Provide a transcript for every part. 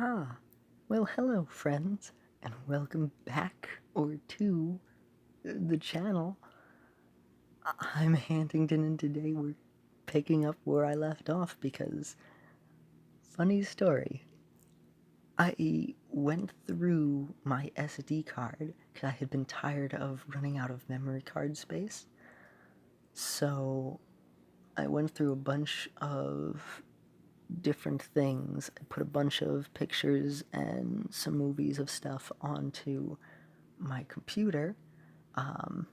Ah, well, hello, friends, and welcome back or to the channel. I'm Huntington, and today we're picking up where I left off because, funny story, I went through my SD card because I had been tired of running out of memory card space. So I went through a bunch of different things. I put a bunch of pictures and some movies of stuff onto my computer, and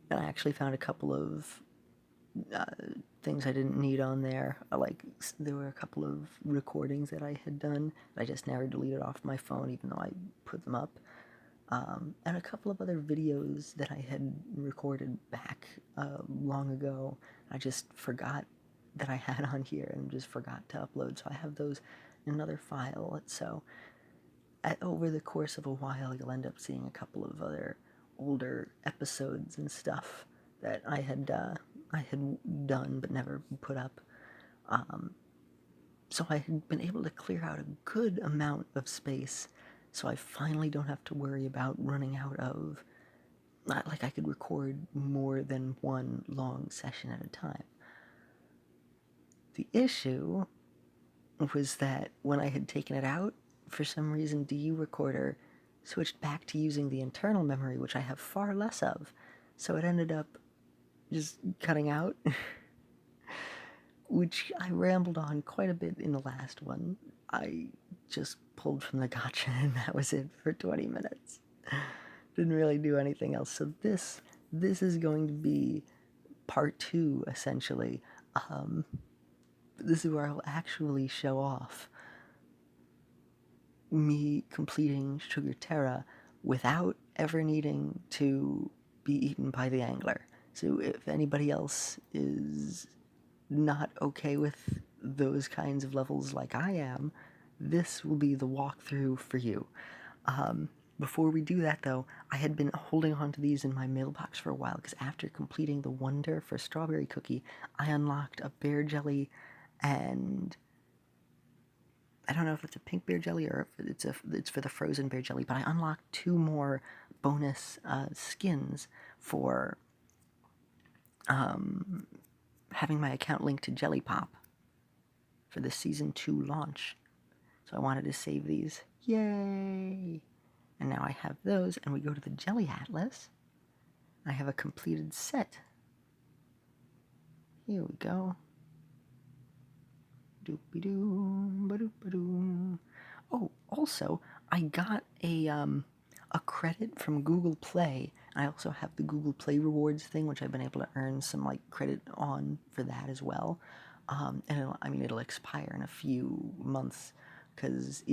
I actually found a couple of uh, things I didn't need on there. There were a couple of recordings that I had done that I just never deleted off my phone, even though I put them up, and a couple of other videos that I had recorded back long ago. I just forgot that I had on here and just forgot to upload, so I have those in another file. So over the course of a while, you'll end up seeing a couple of other older episodes and stuff that I had done but never put up. So I had been able to clear out a good amount of space, so I finally don't have to worry about running out of. Not like I could record more than one long session at a time. The issue was that when I had taken it out, for some reason DU Recorder switched back to using the internal memory, which I have far less of, so it ended up just cutting out, which I rambled on quite a bit in the last one. I just pulled from the gotcha and that was it for 20 minutes. Didn't really do anything else, so this is going to be part 2, essentially. This is where I'll actually show off me completing Sugerteara without ever needing to be eaten by the angler. So if anybody else is not okay with those kinds of levels like I am, this will be the walkthrough for you. Before we do that, though, I had been holding on to these in my mailbox for a while because after completing the Wonder for Strawberry Cookie, I unlocked a bear jelly, and I don't know if it's a pink bear jelly or if it's for the frozen bear jelly, but I unlocked 2 more bonus skins for having my account linked to Jelly Pop for the Season 2 launch. So I wanted to save these. Yay! And now I have those, and we go to the Jelly Atlas. I have a completed set. Here we go. Doopy-doo, ba-doop-ba-doo. Oh, also, I got a credit from Google Play. I also have the Google Play rewards thing, which I've been able to earn some credit on for that as well. And it'll expire in a few months because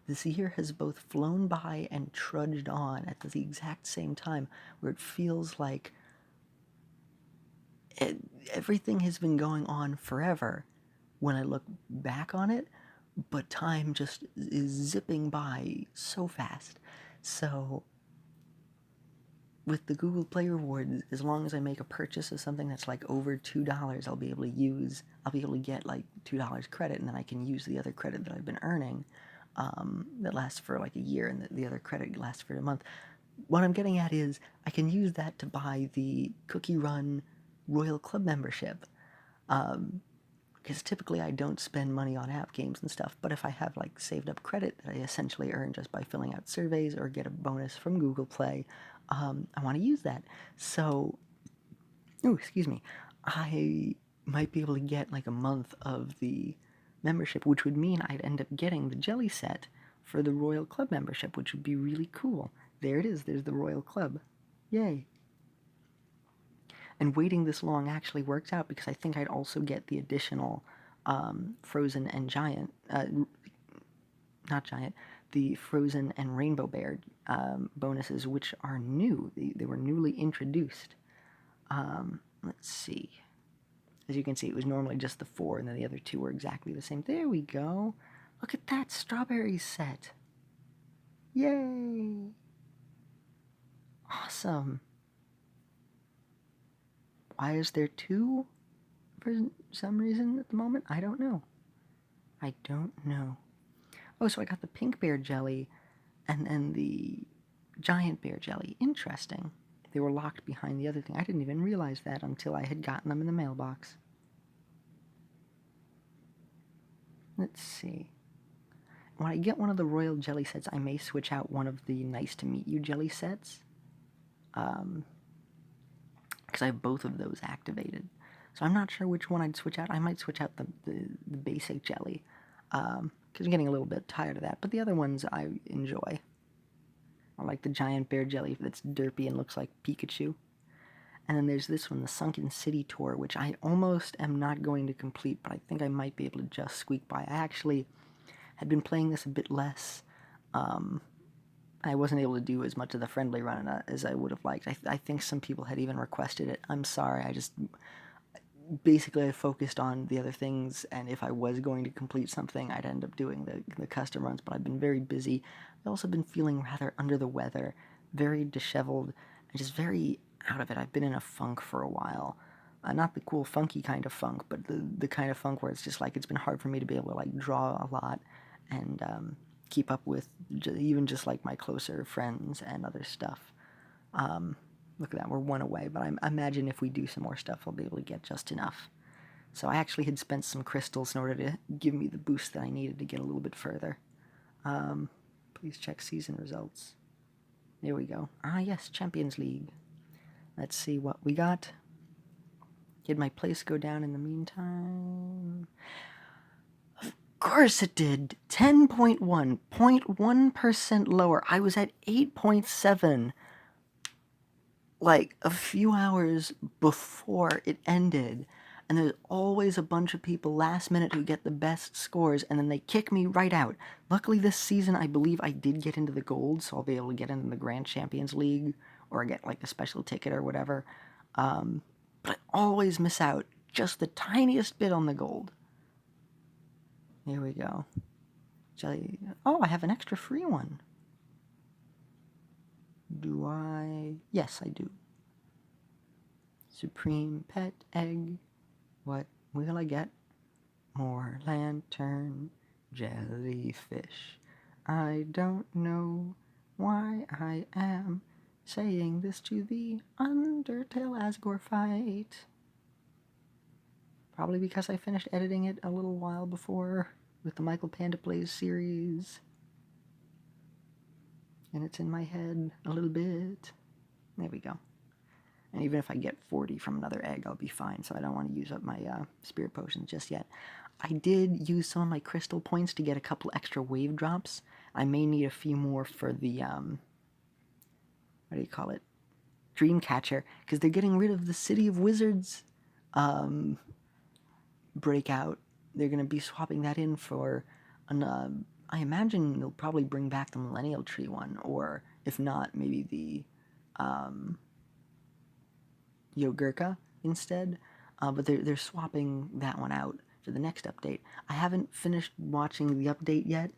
this year has both flown by and trudged on at the exact same time, where it feels like everything has been going on forever when I look back on it, but time just is zipping by so fast. So with the Google Play rewards, as long as I make a purchase of something that's over $2, I'll be able to get $2 credit, and then I can use the other credit that I've been earning that lasts for a year, and the other credit lasts for a month. What I'm getting at is I can use that to buy the Cookie Run Royal Club membership. Because typically I don't spend money on app games and stuff, but if I have saved up credit that I essentially earn just by filling out surveys or get a bonus from Google Play, I want to use that. So, excuse me, I might be able to get a month of the membership, which would mean I'd end up getting the jelly set for the Royal Club membership, which would be really cool. There it is, there's the Royal Club. Yay. And waiting this long actually works out because I think I'd also get the additional Frozen and Giant, not Giant, the Frozen and Rainbow Bear bonuses, which are new. They were newly introduced. Let's see. As you can see, it was normally just the 4, and then the other 2 were exactly the same. There we go. Look at that strawberry set. Yay! Awesome. Why is there 2 for some reason at the moment? I don't know. Oh, so I got the pink bear jelly and the giant bear jelly. Interesting. They were locked behind the other thing. I didn't even realize that until I had gotten them in the mailbox. Let's see. When I get one of the royal jelly sets, I may switch out one of the nice to meet you jelly sets. Because I have both of those activated. So I'm not sure which one I'd switch out. I might switch out the basic jelly. Because I'm getting a little bit tired of that. But the other ones I enjoy. I like the giant bear jelly that's derpy and looks like Pikachu. And then there's this one, the Sunken City Tour, which I almost am not going to complete, but I think I might be able to just squeak by. I actually had been playing this a bit less. I wasn't able to do as much of the friendly run as I would have liked. I think some people had even requested it. I'm sorry, basically I focused on the other things, and if I was going to complete something, I'd end up doing the custom runs, but I've been very busy. I've also been feeling rather under the weather, very disheveled, and just very out of it. I've been in a funk for a while. Not the cool funky kind of funk, but the kind of funk where it's just like it's been hard for me to be able to like draw a lot and keep up with even just like my closer friends and other stuff. Look at that, we're one away, but I imagine if we do some more stuff, I'll be able to get just enough. So I actually had spent some crystals in order to give me the boost that I needed to get a little bit further. Please check season results. There we go. Ah, yes, Champions League. Let's see what we got. Did my place go down in the meantime? Of course it did. 10.1, 0.1% lower. I was at 8.7 like a few hours before it ended, and there's always a bunch of people last minute who get the best scores, and then they kick me right out. Luckily this season I believe I did get into the gold, so I'll be able to get into the Grand Champions League, or get like a special ticket or whatever. But I always miss out just the tiniest bit on the gold. Here we go. Jelly. Oh, I have an extra free one. Do I? Yes, I do. Supreme pet egg. What will I get? More lantern jellyfish. I don't know why I am saying this to the Undertale Asgore fight. Probably because I finished editing it a little while before with the Michael Panda Plays series. And it's in my head a little bit. There we go. And even if I get 40 from another egg, I'll be fine, so I don't want to use up my spirit potions just yet. I did use some of my crystal points to get a couple extra wave drops. I may need a few more for the, what do you call it? Dreamcatcher, because they're getting rid of the City of Wizards breakout. They're going to be swapping that in for an, I imagine they'll probably bring back the Millennial Tree one, or if not, maybe the Yogurka instead. But they're swapping that one out for the next update. I haven't finished watching the update yet.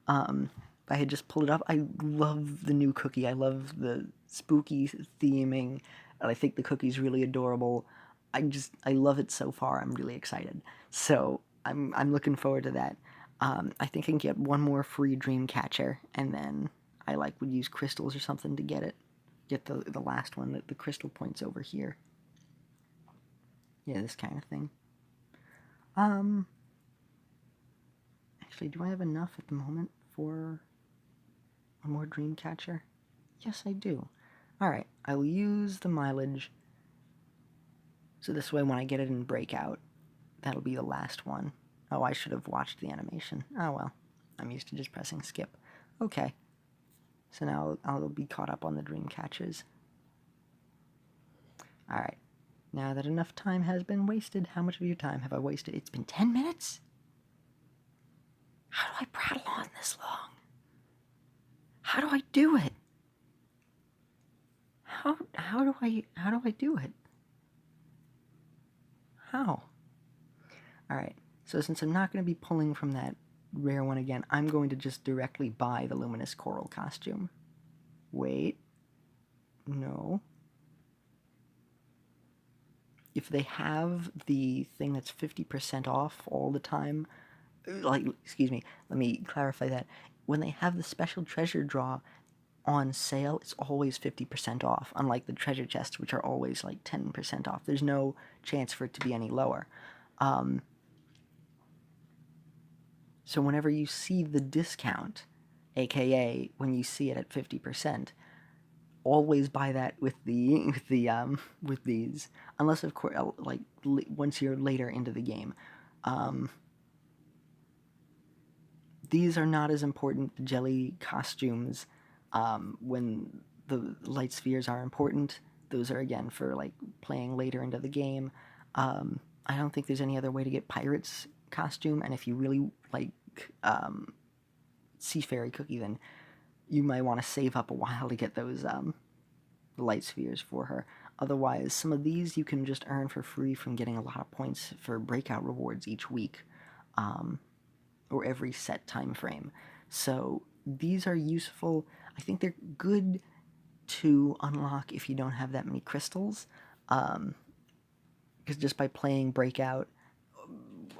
I had just pulled it up. I love the new cookie. I love the spooky theming, and I think the cookie's really adorable. I love it so far. I'm really excited. So I'm looking forward to that. I think I can get one more free dream catcher, and then I would use crystals or something to get it. Get the last one, the crystal points over here. Yeah, this kind of thing. Actually, do I have enough at the moment for one more dream catcher? Yes, I do. Alright, I will use the mileage. So this way, when I get it in Breakout, that'll be the last one. Oh, I should have watched the animation. Oh well, I'm used to just pressing skip. Okay. So now I'll be caught up on the dream catchers. Alright. Now that enough time has been wasted, how much of your time have I wasted? It's been 10 minutes? How do I prattle on this long? How do I do it? How do I do it? How? Alright, so since I'm not going to be pulling from that rare one again, I'm going to just directly buy the Luminous Coral costume. Wait. No. If they have the thing that's 50% off all the time, excuse me, let me clarify that. When they have the special treasure draw on sale, it's always 50% off, unlike the treasure chests, which are always like 10% off. There's no chance for it to be any lower. So whenever you see the discount, aka when you see it at 50%, always buy that with with these, unless of course like once you're later into the game. These are not as important. The jelly costumes, when the light spheres are important, those are again for like playing later into the game. I don't think there's any other way to get Pirate's costume, and if you really like Sea Fairy Cookie, then you might want to save up a while to get those light spheres for her. Otherwise, some of these you can just earn for free from getting a lot of points for breakout rewards each week, or every set time frame. So these are useful. I think they're good to unlock if you don't have that many crystals, because just by playing breakout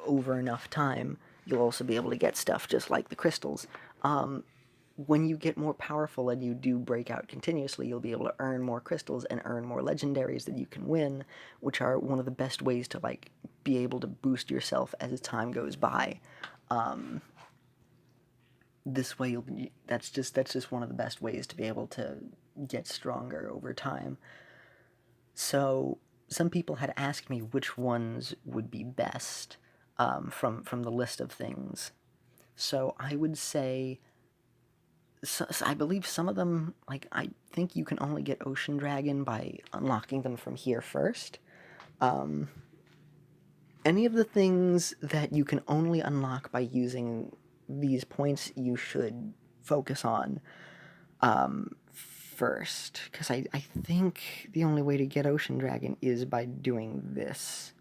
over enough time, you'll also be able to get stuff just like the crystals. When you get more powerful and you do breakout continuously, you'll be able to earn more crystals and earn more legendaries that you can win, which are one of the best ways to like be able to boost yourself as time goes by. This way, that's just one of the best ways to be able to get stronger over time. So some people had asked me which ones would be best, from the list of things. So I would say, so I believe some of them, like I think you can only get Ocean Dragon by unlocking them from here first. Any of the things that you can only unlock by using these points, you should focus on first, because I think the only way to get Ocean Dragon is by doing this.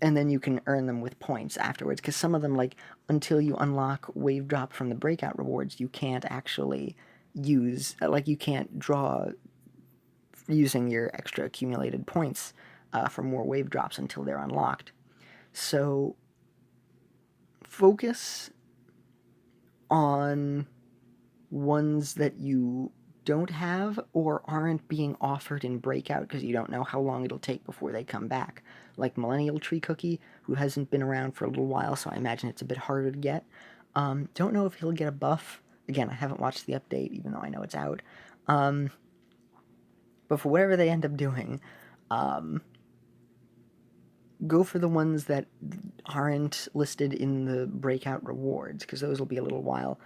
And then you can earn them with points afterwards, because some of them, like, until you unlock Wave Drop from the breakout rewards, you can't actually use, like, you can't draw using your extra accumulated points for more Wave Drops until they're unlocked. So focus on ones that you don't have or aren't being offered in breakout because you don't know how long it'll take before they come back. Like Millennial Tree Cookie, who hasn't been around for a little while, so I imagine it's a bit harder to get. Don't know if he'll get a buff. Again, I haven't watched the update, even though I know it's out. But for whatever they end up doing, go for the ones that aren't listed in the breakout rewards, because those will be a little while.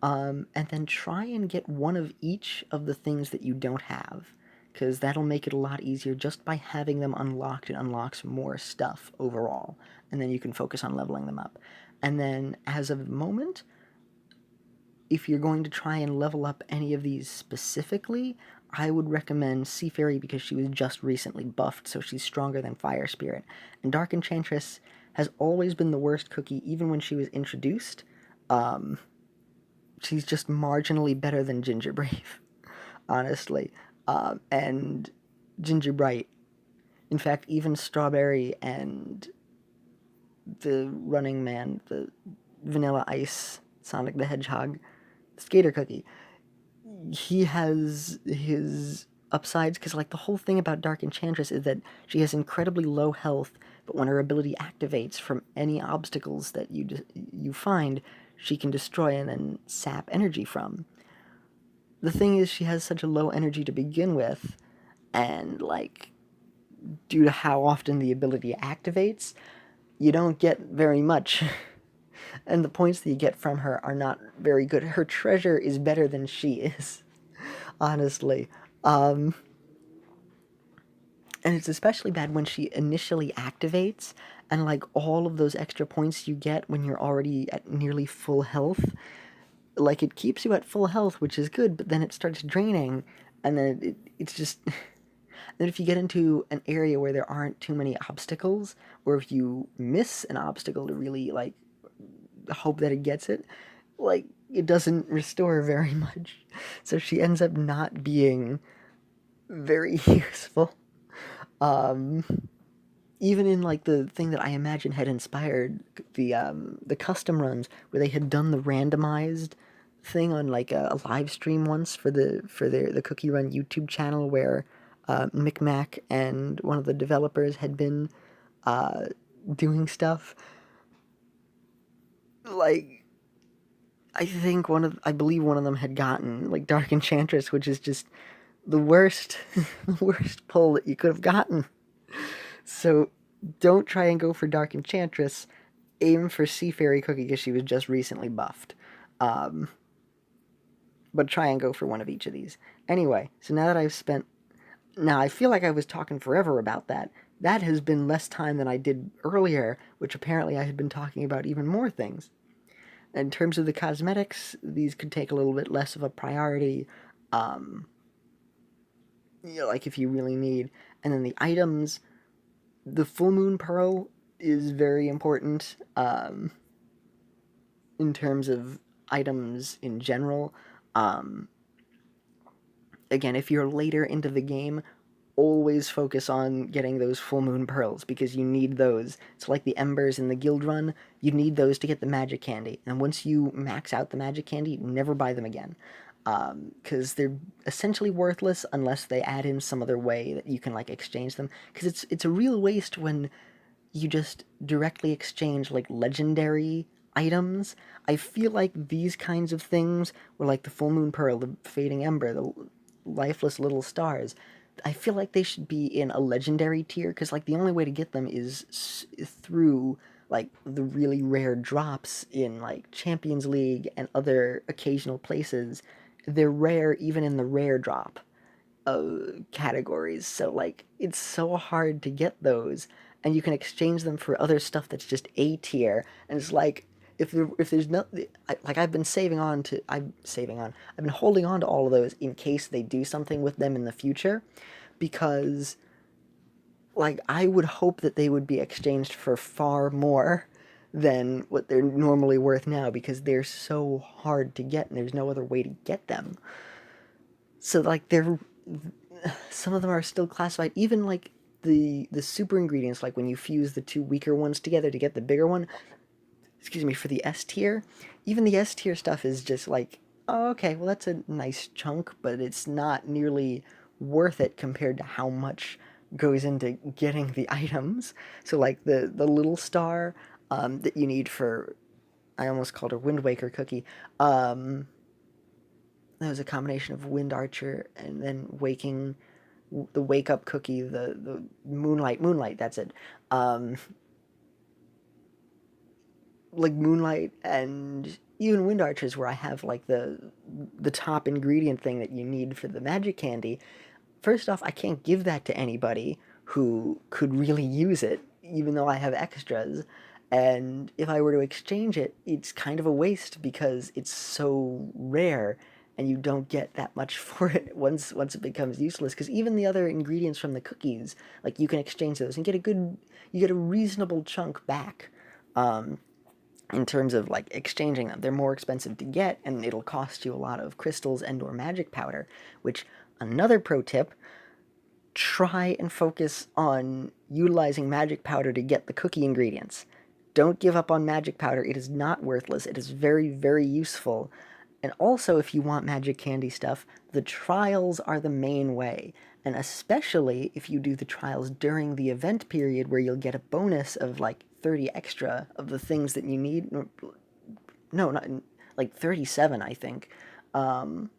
And then try and get one of each of the things that you don't have, because that'll make it a lot easier just by having them unlocked. It unlocks more stuff overall, and then you can focus on leveling them up. And then, as of the moment, if you're going to try and level up any of these specifically, I would recommend Sea Fairy because she was just recently buffed, so she's stronger than Fire Spirit. And Dark Enchantress has always been the worst cookie, even when she was introduced. She's just marginally better than Ginger Brave, honestly. And Ginger Bright. In fact, even Strawberry and the Running Man, the Vanilla Ice, Sonic the Hedgehog, Skater Cookie, he has his upsides, because like the whole thing about Dark Enchantress is that she has incredibly low health, but when her ability activates from any obstacles that you find, she can destroy and then sap energy from. The thing is, she has such a low energy to begin with, and like due to how often the ability activates, you don't get very much. And the points that you get from her are not very good. Her treasure is better than she is, honestly. And it's especially bad when she initially activates, and like all of those extra points you get when you're already at nearly full health, like it keeps you at full health, which is good, but then it starts draining, and then it's just... Then if you get into an area where there aren't too many obstacles, or if you miss an obstacle to really like hope that it gets it, like it doesn't restore very much. So she ends up not being very useful. even in like the thing that I imagine had inspired the custom runs where they had done the randomized thing on like a live stream once for the Cookie Run YouTube channel where Micmac and one of the developers had been uh, doing stuff. Like I believe one of them had gotten like Dark Enchantress, which is just the worst the worst pull that you could have gotten. So don't try and go for Dark Enchantress. Aim for Sea Fairy Cookie because she was just recently buffed. Um, but try and go for one of each of these. Anyway, so now I feel like I was talking forever about that. That has been less time than I did earlier, which apparently I had been talking about even more things. In terms of the cosmetics, these could take a little bit less of a priority, um, like if you really need. And then the items, the Full Moon Pearl is very important in terms of items in general. Um, Again, if you're later into the game, always focus on getting those full moon pearls because you need those. It's like the embers in the guild run, you need those to get the magic candy. And once you max out the magic candy, never buy them again. Because they're essentially worthless unless they add in some other way that you can like exchange them. Because it's a real waste when you just directly exchange like legendary items. I feel like these kinds of things were like the full moon pearl, the fading ember, the lifeless little stars. I feel like they should be in a legendary tier because like the only way to get them is through like the really rare drops in like Champions League and other occasional places. They're rare even in the rare drop categories. So like it's so hard to get those, and you can exchange them for other stuff that's just A tier. And it's like if there's no like I've been saving on. I've been holding on to all of those in case they do something with them in the future, because like I would hope that they would be exchanged for far more than what they're normally worth now because they're so hard to get and there's no other way to get them. So like they're some of them are still classified. Even like the super ingredients, like when you fuse the two weaker ones together to get the bigger one. Excuse me, for the S tier, even the S tier stuff is just like, oh, okay, well that's a nice chunk, but it's not nearly worth it compared to how much goes into getting the items. So like the little star that you need for, I almost called her Wind Waker cookie. That was a combination of Wind Archer and then waking the wake up cookie, the moonlight. That's it. Like moonlight and even wind archers, where I have like the top ingredient thing that you need for the magic candy. First off, I can't give that to anybody who could really use it, even though I have extras. And if I were to exchange it, it's kind of a waste because it's so rare and you don't get that much for it once it becomes useless. Because even the other ingredients from the cookies, like you can exchange those and you get a reasonable chunk back. In terms of like exchanging them, they're more expensive to get and it'll cost you a lot of crystals and or magic powder. Which, another pro tip, try and focus on utilizing magic powder to get the cookie ingredients. Don't give up on magic powder. It is not worthless. It is very, very useful. And also, if you want magic candy stuff, the trials are the main way. And especially if you do the trials during the event period where you'll get a bonus of like 30 extra of the things that you need. No, not like 37, I think. Because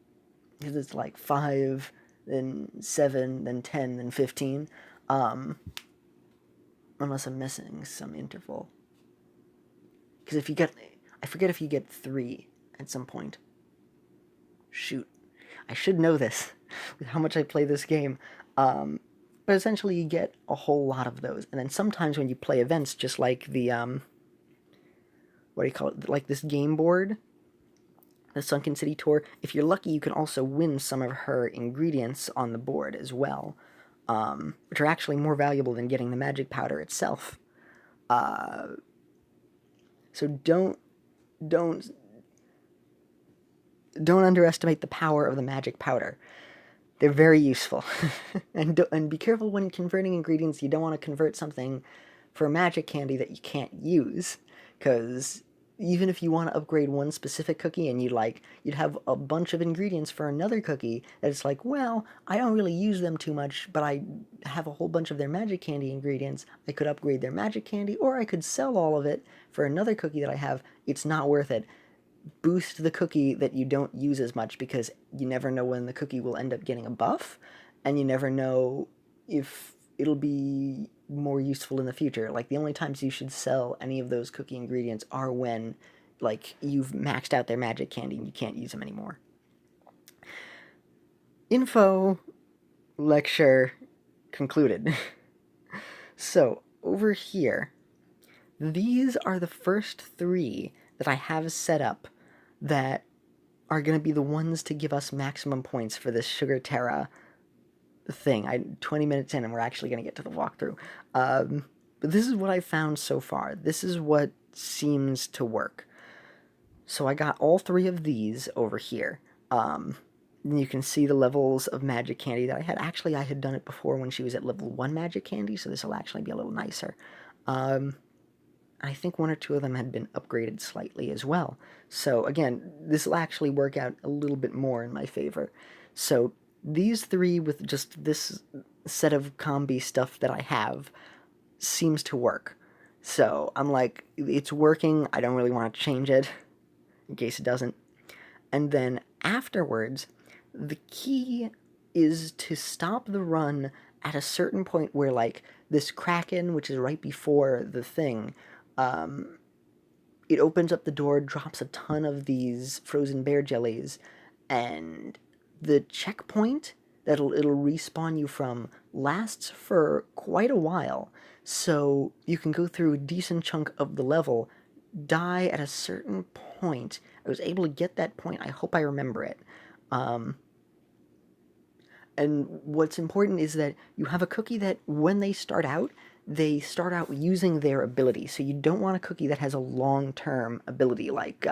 it's like 5, then 7, then 10, then 15. Unless I'm missing some interval. Because if you get, I forget if you get 3 at some point. Shoot. I should know this with how much I play this game. But essentially you get a whole lot of those. And then sometimes when you play events, just like the, what do you call it? Like this game board, the Sunken City Tour, if you're lucky, you can also win some of her ingredients on the board as well, which are actually more valuable than getting the magic powder itself. So don't underestimate the power of the magic powder. They're very useful. And be careful when converting ingredients. You don't want to convert something for magic candy that you can't use, because even if you want to upgrade one specific cookie and you'd have a bunch of ingredients for another cookie that it's like, well, I don't really use them too much, but I have a whole bunch of their magic candy ingredients. I could upgrade their magic candy, or I could sell all of it for another cookie that I have. It's not worth it. Boost the cookie that you don't use as much, because you never know when the cookie will end up getting a buff, and you never know if it'll be more useful in the future. Like, the only times you should sell any of those cookie ingredients are when, like, you've maxed out their magic candy and you can't use them anymore. Info lecture concluded. So, over here, these are the first 3 that I have set up that are going to be the ones to give us maximum points for this Sugerteara thing. 20 minutes in and we're actually going to get to the walkthrough. But this is what I found so far. This is what seems to work. So I got all 3 of these over here. You can see the levels of magic candy that I had. Actually, I had done it before when she was at level 1 magic candy, so this will actually be a little nicer. I think 1 or 2 of them had been upgraded slightly as well. So again, this will actually work out a little bit more in my favor. So these 3 with just this set of combi stuff that I have seems to work. So I'm like, it's working. I don't really want to change it in case it doesn't. And then afterwards, the key is to stop the run at a certain point where, like, this Kraken, which is right before the thing, it opens up the door, drops a ton of these frozen bear jellies, and the checkpoint that it'll respawn you from lasts for quite a while. So you can go through a decent chunk of the level, die at a certain point. I was able to get that point. I hope I remember it. And what's important is that you have a cookie that when they start out using their ability. So you don't want a cookie that has a long-term ability, like,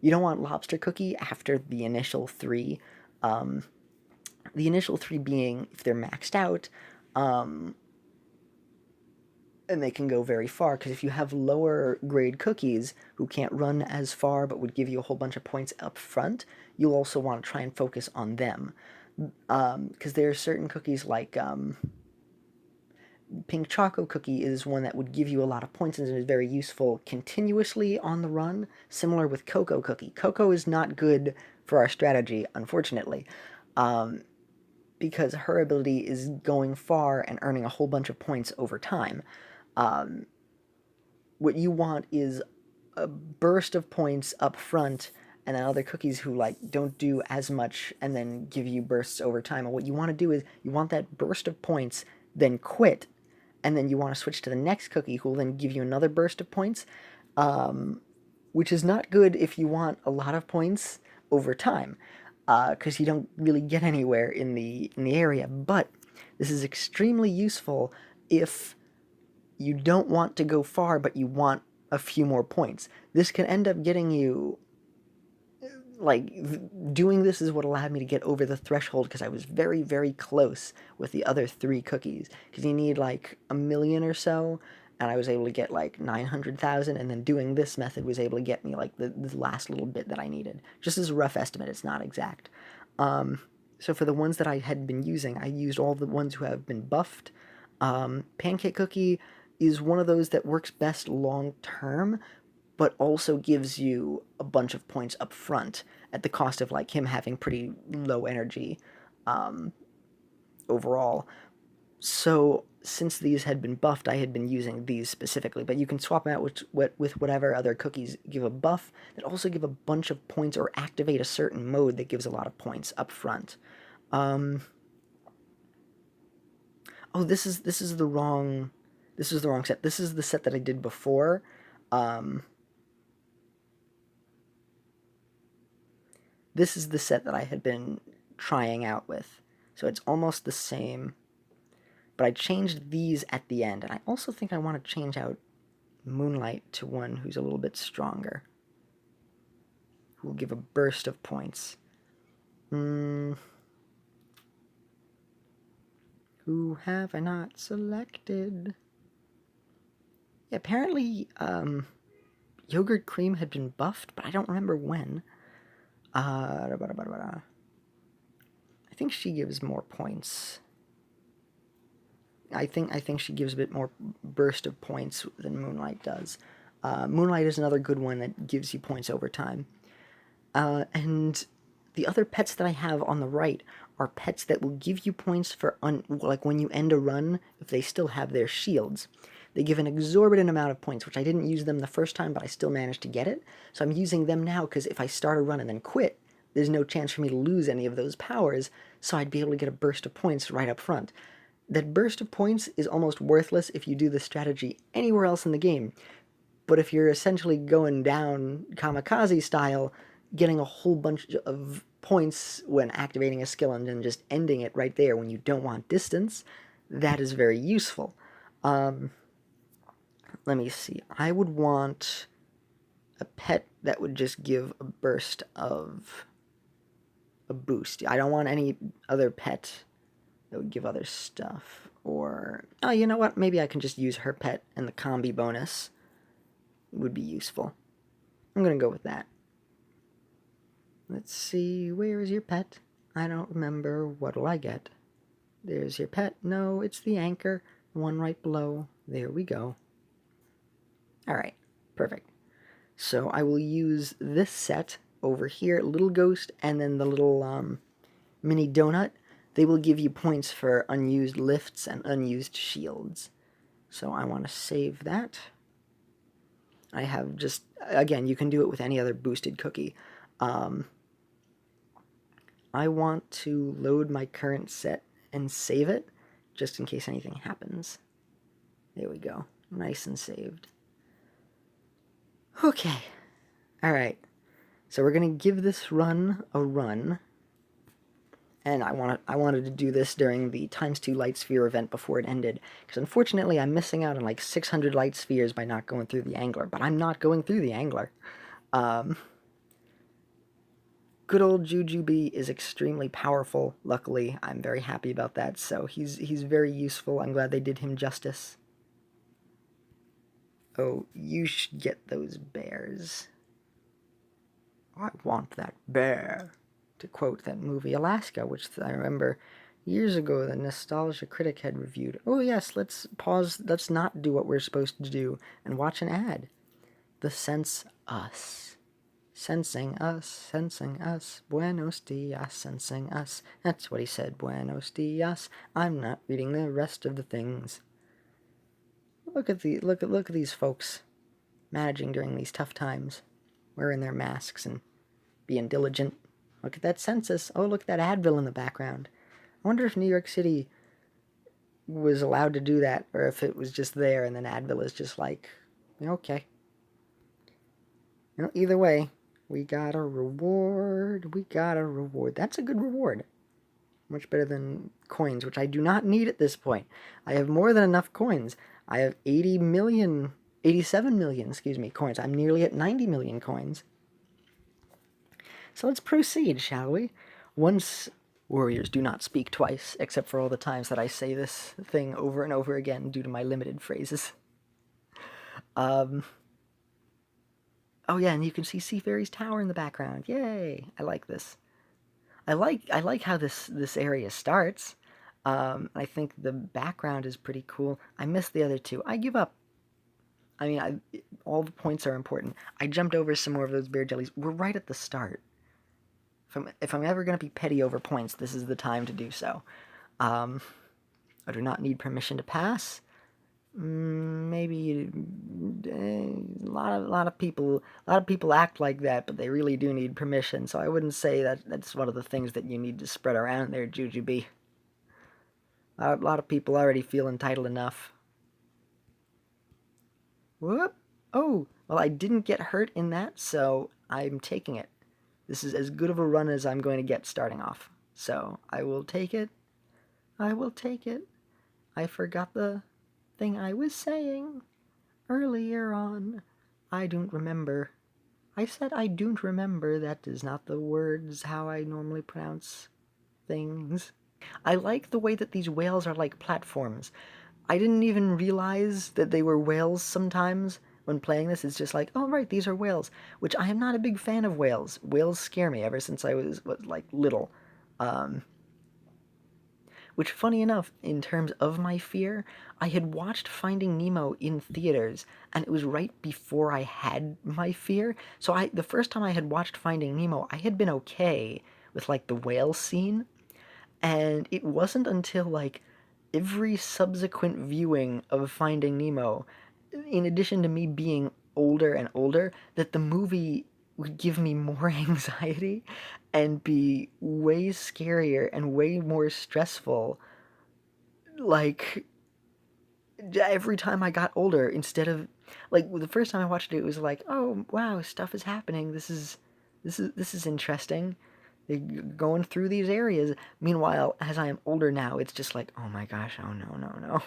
you don't want lobster cookie after the initial 3. The initial 3 being if they're maxed out, and they can go very far, because if you have lower grade cookies who can't run as far but would give you a whole bunch of points up front, you'll also want to try and focus on them. Because there are certain cookies like Pink Choco Cookie is one that would give you a lot of points and is very useful continuously on the run, similar with Cocoa Cookie. Cocoa is not good for our strategy, unfortunately, because her ability is going far and earning a whole bunch of points over time. What you want is a burst of points up front, and then other cookies who, like, don't do as much and then give you bursts over time. And what you want to do is you want that burst of points, then quit, and then you want to switch to the next cookie who will then give you another burst of points, which is not good if you want a lot of points over time, because you don't really get anywhere in the area. But this is extremely useful if you don't want to go far, but you want a few more points. This can end up getting you, like, doing this is what allowed me to get over the threshold, because I was very, very close with the other 3 cookies, because you need, like, 1,000,000 or so, and I was able to get, like, 900,000, and then doing this method was able to get me, like, the last little bit that I needed. Just as a rough estimate, it's not exact. So for the ones that I had been using, I used all the ones who have been buffed. Pancake Cookie is one of those that works best long-term, but also gives you a bunch of points up front at the cost of, like, him having pretty low energy overall. So since these had been buffed, I had been using these specifically, but you can swap them out with whatever other cookies give a buff that also give a bunch of points or activate a certain mode that gives a lot of points up front. Oh, this is the wrong set. This is the set that I did before. This is the set that I had been trying out with. So it's almost the same. But I changed these at the end. And I also think I want to change out Moonlight to one who's a little bit stronger, who will give a burst of points. Who have I not selected? Yeah, apparently, yogurt cream had been buffed, but I don't remember when. I think she gives more points. I think she gives a bit more burst of points than Moonlight does. Moonlight is another good one that gives you points over time. And the other pets that I have on the right are pets that will give you points for, like when you end a run, if they still have their shields. They give an exorbitant amount of points, which I didn't use them the first time, but I still managed to get it. So I'm using them now because if I start a run and then quit, there's no chance for me to lose any of those powers, so I'd be able to get a burst of points right up front. That burst of points is almost worthless if you do the strategy anywhere else in the game, but if you're essentially going down kamikaze style, getting a whole bunch of points when activating a skill and then just ending it right there when you don't want distance, that is very useful. Let me see. I would want a pet that would just give a burst of a boost. I don't want any other pet that would give other stuff. Or, oh, you know what? Maybe I can just use her pet and the combi bonus would be useful. I'm going to go with that. Let's see, where is your pet? I don't remember. What'll I get? There's your pet. No, it's the anchor. One right below. There we go. Alright, perfect. So I will use this set over here, Little Ghost, and then the little mini donut. They will give you points for unused lifts and unused shields. So I want to save that. I have just, again, you can do it with any other boosted cookie. I want to load my current set and save it, just in case anything happens. There we go. Nice and saved. Okay. Alright. So we're going to give this run a run. And I wanted to do this during the ×2 light sphere event before it ended, because unfortunately I'm missing out on like 600 light spheres by not going through the angler, but I'm not going through the angler. Good old Jujubee is extremely powerful, luckily. I'm very happy about that, so he's very useful. I'm glad they did him justice. Oh, you should get those bears. I want that bear. To quote that movie Alaska, which I remember years ago the Nostalgia Critic had reviewed. Oh yes, let's pause, let's not do what we're supposed to do and watch an ad. The Sense Us. Sensing us, buenos dias, sensing us. That's what he said, buenos dias. I'm not reading the rest of the things. Look at these folks managing during these tough times, wearing their masks and being diligent. Look at that census. Oh, look at that Advil in the background. I wonder if New York City was allowed to do that, or if it was just there and then Advil is just like, okay. Either way, we got a reward. That's a good reward. Much better than coins, which I do not need at this point. I have more than enough coins. I have 87 million, coins. I'm nearly at 90 million coins. So let's proceed, shall we? Once warriors do not speak twice, except for all the times that I say this thing over and over again due to my limited phrases. Oh yeah, and you can see Seafary's Tower in the background. Yay! I like this. I like how this area starts. I think the background is pretty cool. I missed the other two. I give up. I mean, all the points are important. I jumped over some more of those bear jellies. We're right at the start. If I'm ever going to be petty over points, this is the time to do so. I do not need permission to pass. Maybe a lot of people act like that, but they really do need permission. So I wouldn't say that that's one of the things that you need to spread around there, Jujubee. A lot of people already feel entitled enough. Whoop! Oh, well, I didn't get hurt in that, so I'm taking it. This is as good of a run as I'm going to get starting off. So I will take it. I will take it. I forgot the thing I was saying earlier on. I don't remember. I said I don't remember. That is not the words how I normally pronounce things. I like the way that these whales are like platforms. I didn't even realize that they were whales sometimes when playing this. It's just like, oh, right, these are whales, which I am not a big fan of whales. Whales scare me ever since I was, like, little. Um, which, funny enough, in terms of my fear, I had watched Finding Nemo in theaters, and it was right before I had my fear. So the first time I had watched Finding Nemo, I had been okay with, like, the whale scene, and it wasn't until, like, every subsequent viewing of Finding Nemo, in addition to me being older and older, that the movie would give me more anxiety and be way scarier and way more stressful. Like, every time I got older, instead of, like, the first time I watched it, it was like, oh wow, stuff is happening. This is interesting. They're going through these areas. Meanwhile, as I am older now, it's just like, oh my gosh, oh no, no, no.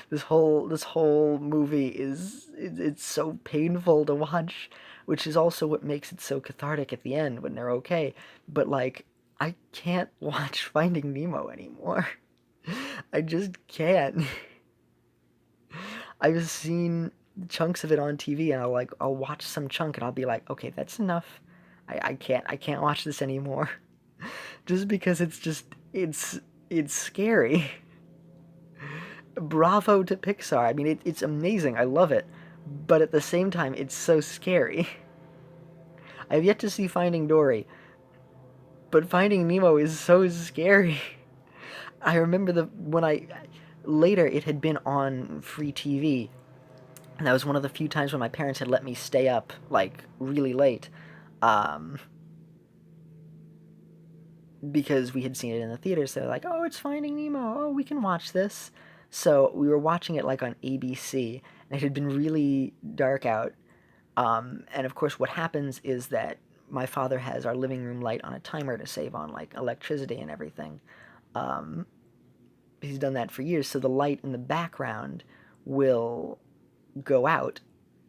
This whole movie it's so painful to watch, which is also what makes it so cathartic at the end when they're okay. But, like, I can't watch Finding Nemo anymore. I just can't. I've seen chunks of it on TV, and I'll watch some chunk and I'll be like, okay, that's enough. I can't watch this anymore. Just because it's scary. Bravo to Pixar. I mean, it's amazing. I love it, but at the same time, it's so scary. I have yet to see Finding Dory, but Finding Nemo is so scary. I remember the when I later it had been on free TV, and that was one of the few times when my parents had let me stay up like really late, um, because we had seen it in the theater. So they're like, "Oh, it's Finding Nemo. Oh, we can watch this." So we were watching it like on ABC, and it had been really dark out. And of course, what happens is that my father has our living room light on a timer to save on like electricity and everything. Um, he's done that for years, so the light in the background will go out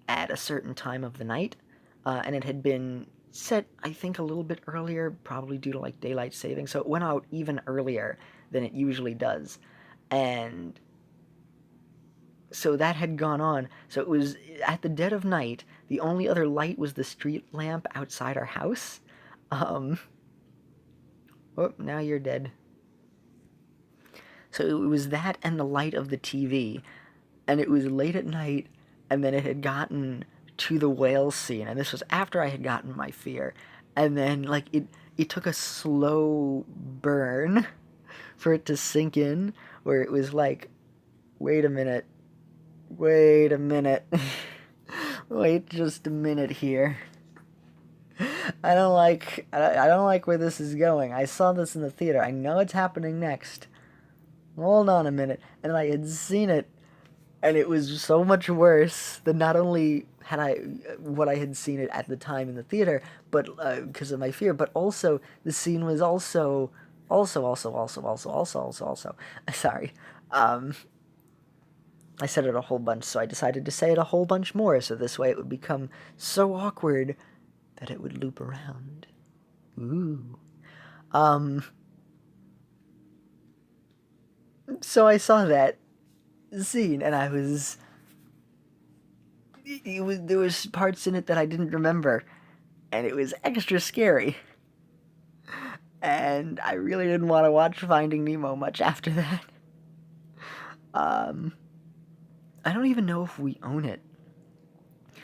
at a certain time of the night, and it had been set, I think, a little bit earlier, probably due to like daylight saving, so it went out even earlier than it usually does, and so that had gone on. So it was at the dead of night. The only other light was the street lamp outside our house. Um, oh, now you're dead. So it was that and the light of the TV, and it was late at night, and then it had gotten to the whale scene, and this was after I had gotten my fear, and then like it took a slow burn for it to sink in, where it was like, wait a minute, wait a minute, wait just a minute here. I don't like where this is going. I saw this in the theater. I know it's happening next. Hold on a minute, and I had seen it, and it was so much worse than not only had I what I had seen it at the time in the theater, but because of my fear, but also the scene was also. Sorry, um, I said it a whole bunch, so I decided to say it a whole bunch more, so this way it would become so awkward that it would loop around. Ooh. Um. So I saw that scene, and I was there was parts in it that I didn't remember, and it was extra scary. And I really didn't want to watch Finding Nemo much after that. Um, I don't even know if we own it,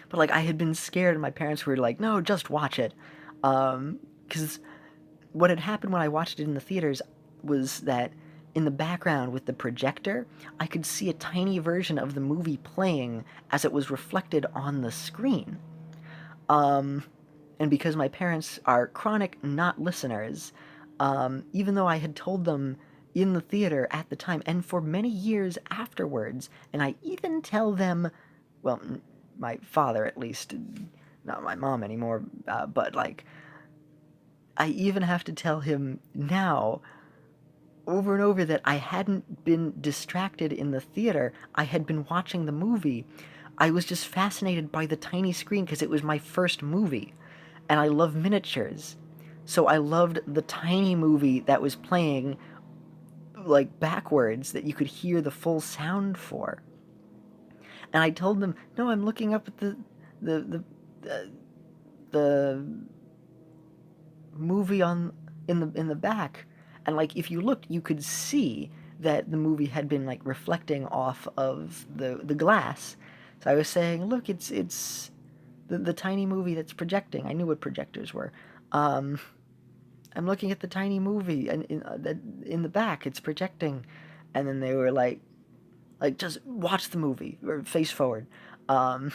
but like I had been scared, and my parents were like, "No, just watch it," because what had happened when I watched it in the theaters was that in the background with the projector, I could see a tiny version of the movie playing as it was reflected on the screen. Um, and because my parents are chronic not listeners, even though I had told them in the theater at the time and for many years afterwards, and I even tell them, well, my father at least, not my mom anymore, but like, I even have to tell him now over and over that I hadn't been distracted in the theater. I had been watching the movie. I was just fascinated by the tiny screen because it was my first movie. And I love miniatures. So I loved the tiny movie that was playing like backwards that you could hear the full sound for. And I told them, no, I'm looking up at the movie in the back, and like if you looked, you could see that the movie had been like reflecting off of the glass. So I was saying, look, it's the tiny movie that's projecting. I knew what projectors were. Um, I'm looking at the tiny movie and in the back, it's projecting. And then they were like just watch the movie or face forward. Um,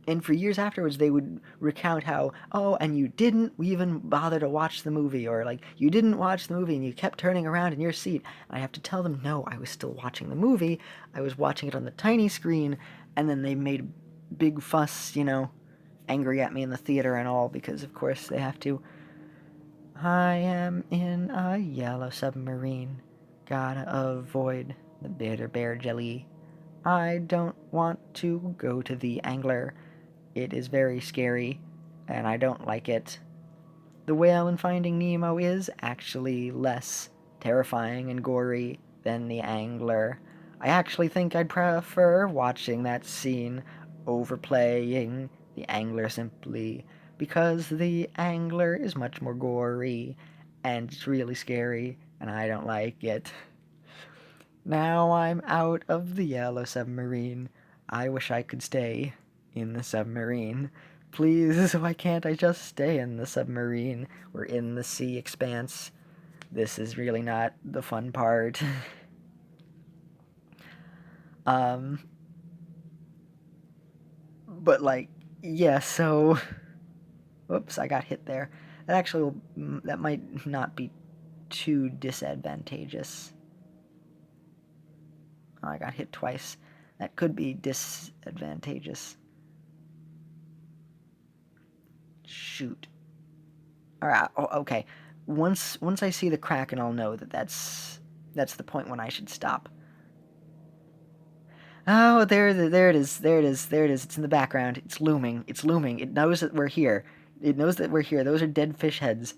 and for years afterwards, they would recount how, oh, and you didn't even bother to watch the movie, or like you didn't watch the movie and you kept turning around in your seat. And I have to tell them, no, I was still watching the movie. I was watching it on the tiny screen, and then they made a big fuss, angry at me in the theater and all, because of course they have to. I am in a yellow submarine. Gotta avoid the bitter bear jelly. I don't want to go to the angler. It is very scary, and I don't like it. The whale in Finding Nemo is actually less terrifying and gory than the angler. I actually think I'd prefer watching that scene over playing the angler simply because the angler is much more gory and it's really scary, and I don't like it. Now I'm out of the yellow submarine. I wish I could stay in the submarine. Please, why can't I just stay in the submarine? We're in the sea expanse. This is really not the fun part. um, but like, yeah, so, whoops, I got hit there. That might not be too disadvantageous. Oh, I got hit twice. That could be disadvantageous. Shoot. All right. Oh, okay. Once I see the Kraken, I'll know that's the point when I should stop. Oh, there it is. There it is. There it is. It's in the background. It's looming. It's looming. It knows that we're here. It knows that we're here. Those are dead fish heads.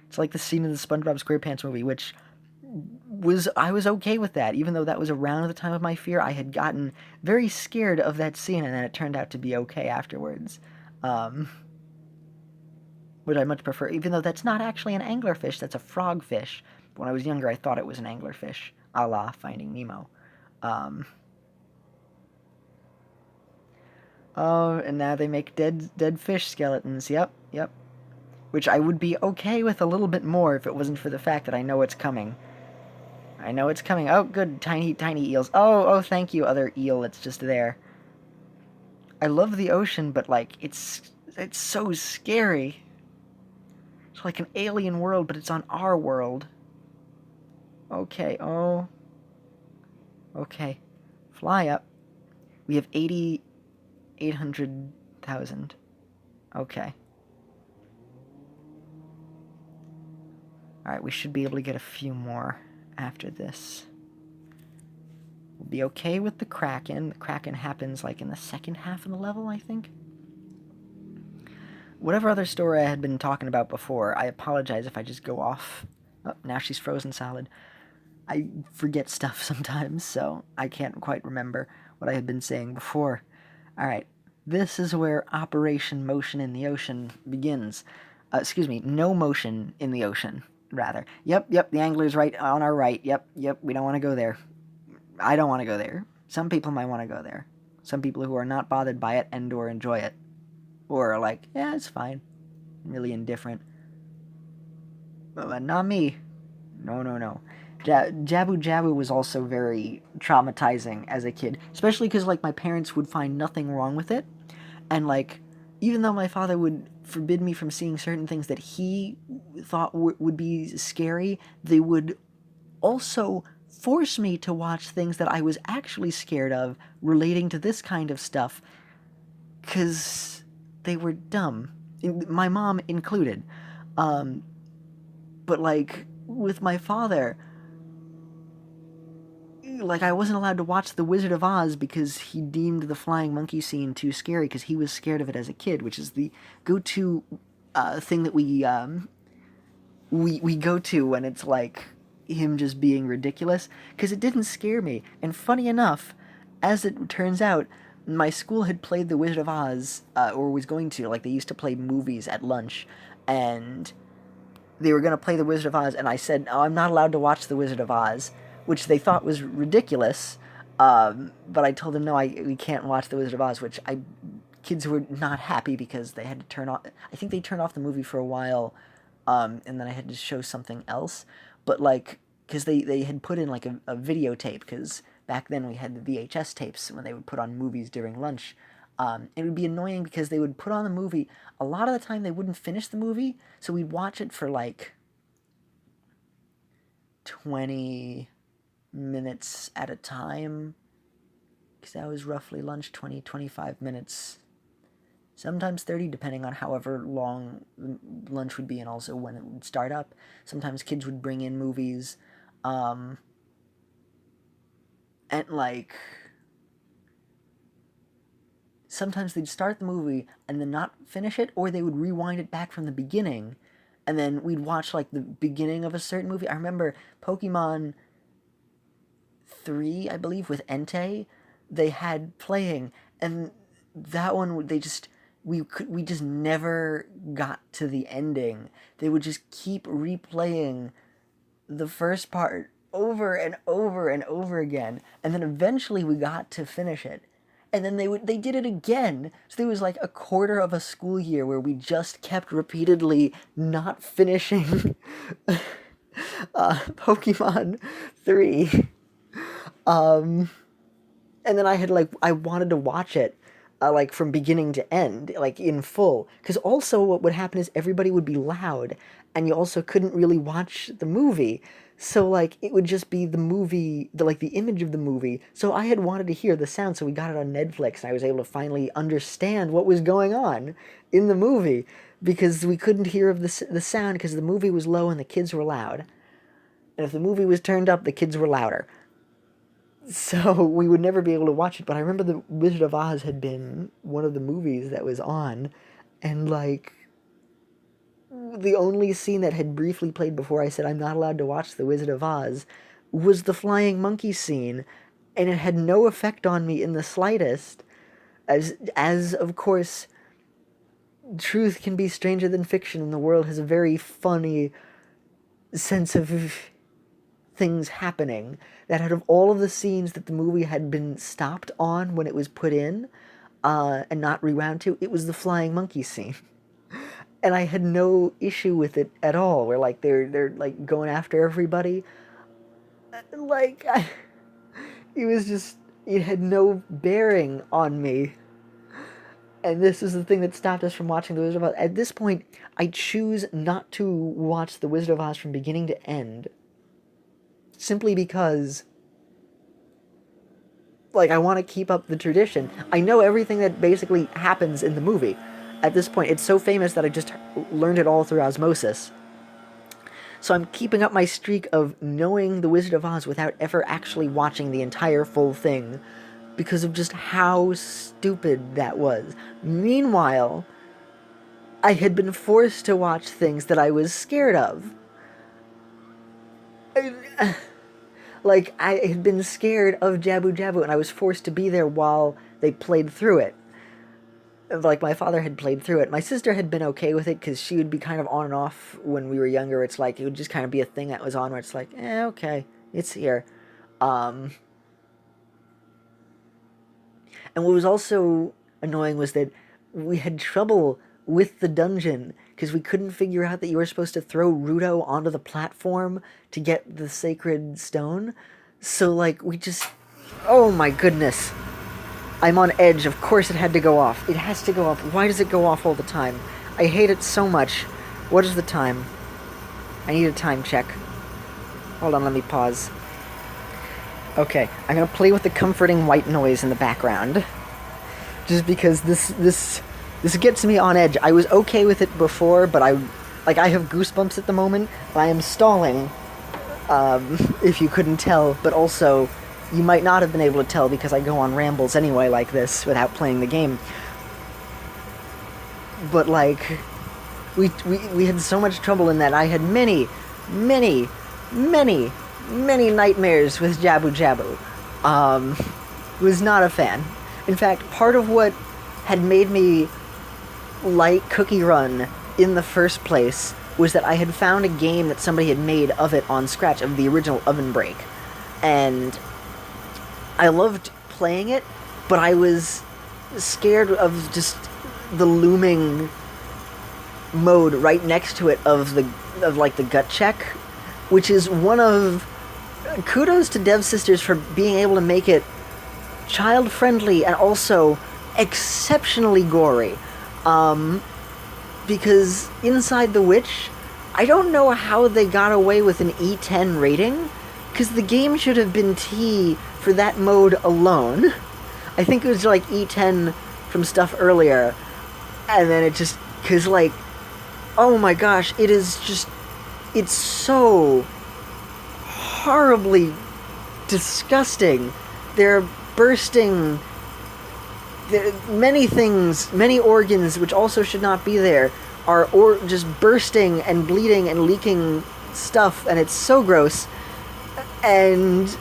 It's like the scene in the SpongeBob SquarePants movie, which I was okay with that, even though that was around the time of my fear. I had gotten very scared of that scene, and then it turned out to be okay afterwards. Um, which I much prefer, even though that's not actually an anglerfish, that's a frogfish. When I was younger, I thought it was an anglerfish, a la Finding Nemo. Um, oh, and now they make dead fish skeletons. Yep, yep. Which I would be okay with a little bit more if it wasn't for the fact that I know it's coming. I know it's coming. Oh, good, tiny eels. Oh, thank you, other eel that's just there. I love the ocean, but like it's so scary. It's like an alien world, but it's on our world. Okay, oh. Okay. Fly up. We have 800,000. Okay. Alright, we should be able to get a few more after this. We'll be okay with the Kraken. The Kraken happens like in the second half of the level, I think. Whatever other story I had been talking about before, I apologize if I just go off. Oh, now she's frozen solid. I forget stuff sometimes, so I can't quite remember what I had been saying before. Alright, this is where Operation Motion in the Ocean begins. Excuse me, no motion in the ocean, rather. Yep, the angler's right on our right. Yep, we don't want to go there. I don't want to go there. Some people might want to go there. Some people who are not bothered by it and or enjoy it. Or are like, yeah, it's fine. Really indifferent. But not me. No. Jabu Jabu was also very traumatizing as a kid, especially because like my parents would find nothing wrong with it, and like even though my father would forbid me from seeing certain things that he thought would be scary, they would also force me to watch things that I was actually scared of relating to this kind of stuff, because they were dumb, my mom included. But like with my father, like I wasn't allowed to watch The Wizard of Oz because he deemed the flying monkey scene too scary because he was scared of it as a kid, which is the go-to thing that we go to when it's like him just being ridiculous, because it didn't scare me. And funny enough, as it turns out, my school had played The Wizard of Oz, or was going to. Like, they used to play movies at lunch, and they were going to play The Wizard of Oz, and I said, "Oh, I'm not allowed to watch The Wizard of Oz," which they thought was ridiculous. But I told them, no, we can't watch The Wizard of Oz, which kids were not happy because they had to turn off. I think they turned off the movie for a while, and then I had to show something else. But like, because they had put in like a videotape, because back then we had the VHS tapes when they would put on movies during lunch. It would be annoying because they would put on the movie. A lot of the time they wouldn't finish the movie, so we'd watch it for like 20 minutes at a time, because that was roughly lunch, 20, 25 minutes, sometimes 30, depending on however long lunch would be and also when it would start up. Sometimes kids would bring in movies, and like, sometimes they'd start the movie and then not finish it, or they would rewind it back from the beginning, and then we'd watch like the beginning of a certain movie. I remember Pokemon 3, I believe, with Entei, they had playing, and that one we just never got to the ending. They would just keep replaying the first part over and over and over again, and then eventually we got to finish it. And then they did it again. So there was like a quarter of a school year where we just kept repeatedly not finishing Pokemon 3. And then I wanted to watch it, like from beginning to end, like in full. Because also what would happen is everybody would be loud, and you also couldn't really watch the movie. So like it would just be the movie, the image of the movie. So I had wanted to hear the sound, so we got it on Netflix, and I was able to finally understand what was going on in the movie, because we couldn't hear of the sound because the movie was low and the kids were loud. And if the movie was turned up, the kids were louder. So we would never be able to watch it. But I remember The Wizard of Oz had been one of the movies that was on, and like the only scene that had briefly played before I said I'm not allowed to watch The Wizard of Oz was the flying monkey scene, and it had no effect on me in the slightest, as of course truth can be stranger than fiction, and the world has a very funny sense of things happening, that out of all of the scenes that the movie had been stopped on when it was put in, and not rewound to, it was the flying monkey scene. And I had no issue with it at all, where like they're like going after everybody. Like, it had no bearing on me. And this is the thing that stopped us from watching The Wizard of Oz. At this point, I choose not to watch The Wizard of Oz from beginning to end, simply because, like, I want to keep up the tradition. I know everything that basically happens in the movie. At this point, it's so famous that I just learned it all through osmosis. So I'm keeping up my streak of knowing The Wizard of Oz without ever actually watching the entire full thing, because of just how stupid that was. Meanwhile, I had been forced to watch things that I was scared of. Like, I had been scared of Jabu Jabu, and I was forced to be there while they played through it. Like, my father had played through it. My sister had been okay with it, because she would be kind of on and off when we were younger. It's like, it would just kind of be a thing that was on where it's like, okay, it's here. And what was also annoying was that we had trouble with the dungeon, because we couldn't figure out that you were supposed to throw Ruto onto the platform to get the sacred stone. So, like, oh my goodness. I'm on edge. Of course it had to go off. It has to go off. Why does it go off all the time? I hate it so much. What is the time? I need a time check. Hold on, let me pause. Okay, I'm gonna play with the comforting white noise in the background. Just because this gets me on edge. I was okay with it before, but I have goosebumps at the moment. I am stalling, if you couldn't tell, but also, you might not have been able to tell because I go on rambles anyway like this without playing the game. But, like, we had so much trouble in that I had many many, many nightmares with Jabu Jabu. Um, was not a fan. In fact, part of what had made me like Cookie Run in the first place was that I had found a game that somebody had made of it on Scratch, of the original Ovenbreak. And I loved playing it, but I was scared of just the looming mode right next to it of the gut check, which is one of kudos to Dev Sisters for being able to make it child friendly and also exceptionally gory. Because inside the Witch, I don't know how they got away with an E10 rating, because the game should have been T for that mode alone. I think it was like E10 from stuff earlier, and then it just, because like, oh my gosh, it is just, it's so horribly disgusting. They're bursting many things, many organs which also should not be there, are just bursting and bleeding and leaking stuff, and it's so gross. And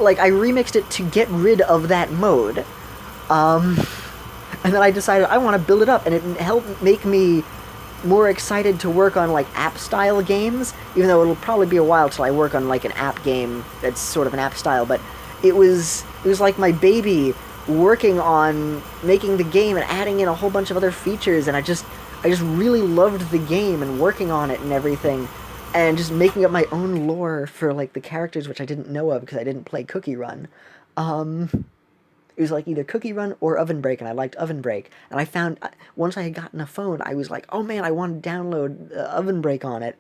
like, I remixed it to get rid of that mode, and then I decided I want to build it up, and it helped make me more excited to work on like app style games, even though it'll probably be a while till I work on like an app game that's sort of an app style. But it was like my baby, working on making the game and adding in a whole bunch of other features, and I just really loved the game and working on it and everything, and just making up my own lore for like the characters which I didn't know of because I didn't play Cookie Run. It was like either Cookie Run or Ovenbreak, and I liked Ovenbreak. And I found, once I had gotten a phone, I was like, oh man, I want to download Ovenbreak on it.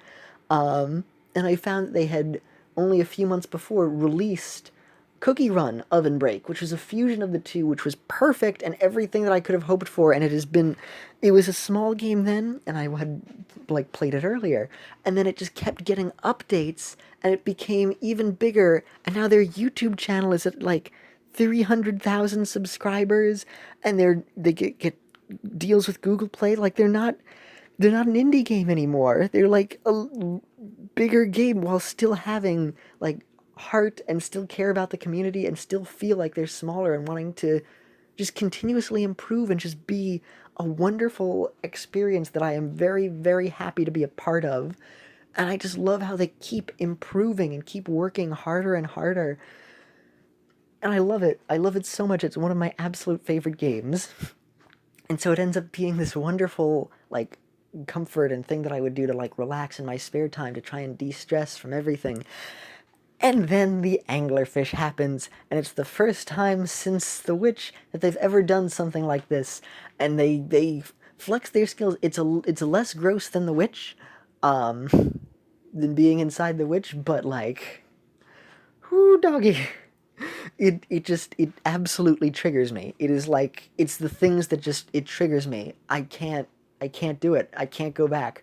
And I found that they had, only a few months before, released Cookie Run Ovenbreak, which was a fusion of the two, which was perfect and everything that I could have hoped for. And it was a small game then, and I had like played it earlier, and then it just kept getting updates, and it became even bigger. And now their YouTube channel is at like 300,000 subscribers, and they get deals with Google Play. Like, they're not an indie game anymore. They're like a bigger game while still having like heart and still care about the community and still feel like they're smaller and wanting to just continuously improve and just be a wonderful experience that I am very, very happy to be a part of. And I just love how they keep improving and keep working harder and harder. And I love it. I love it so much. It's one of my absolute favorite games. And so it ends up being this wonderful, like, comfort and thing that I would do to, like, relax in my spare time to try and de-stress from everything. And then the anglerfish happens, and it's the first time since The Witch that they've ever done something like this. And they flex their skills. It's less gross than The Witch, than being inside The Witch, but, like, whoo, doggy. It absolutely triggers me. It is like, it's the things that just, it triggers me. I can't do it. I can't go back.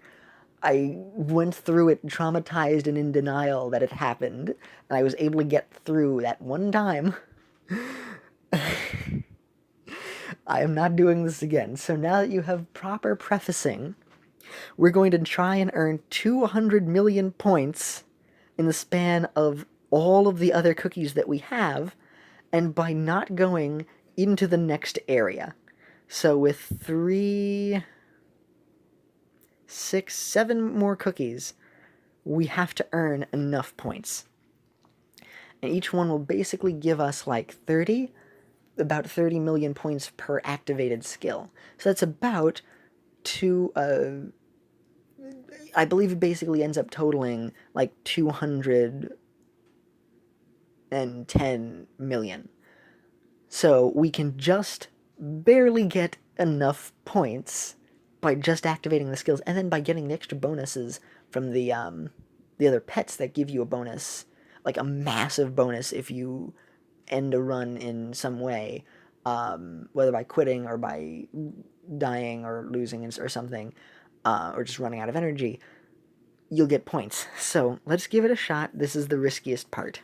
I went through it traumatized and in denial that it happened, and I was able to get through that one time. I am not doing this again. So now that you have proper prefacing, we're going to try and earn 200 million points in the span of all of the other cookies that we have, and by not going into the next area. So with 3, 6, 7 more cookies, we have to earn enough points. And each one will basically give us like about 30 million points per activated skill. So that's about I believe it basically ends up totaling like 210 million. So we can just barely get enough points by just activating the skills, and then by getting the extra bonuses from the other pets that give you a bonus, like a massive bonus if you end a run in some way, whether by quitting or by dying or losing or something, or just running out of energy, you'll get points. So let's give it a shot. This is the riskiest part.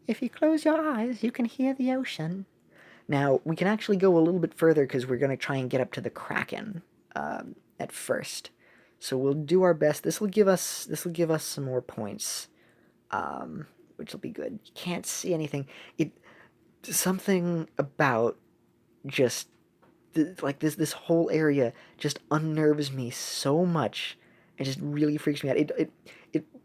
If you close your eyes, you can hear the ocean. Now, we can actually go a little bit further because we're going to try and get up to the Kraken at first. So we'll do our best. This will give us some more points, which will be good. You can't see anything. Something about just like this whole area just unnerves me so much. It just really freaks me out. It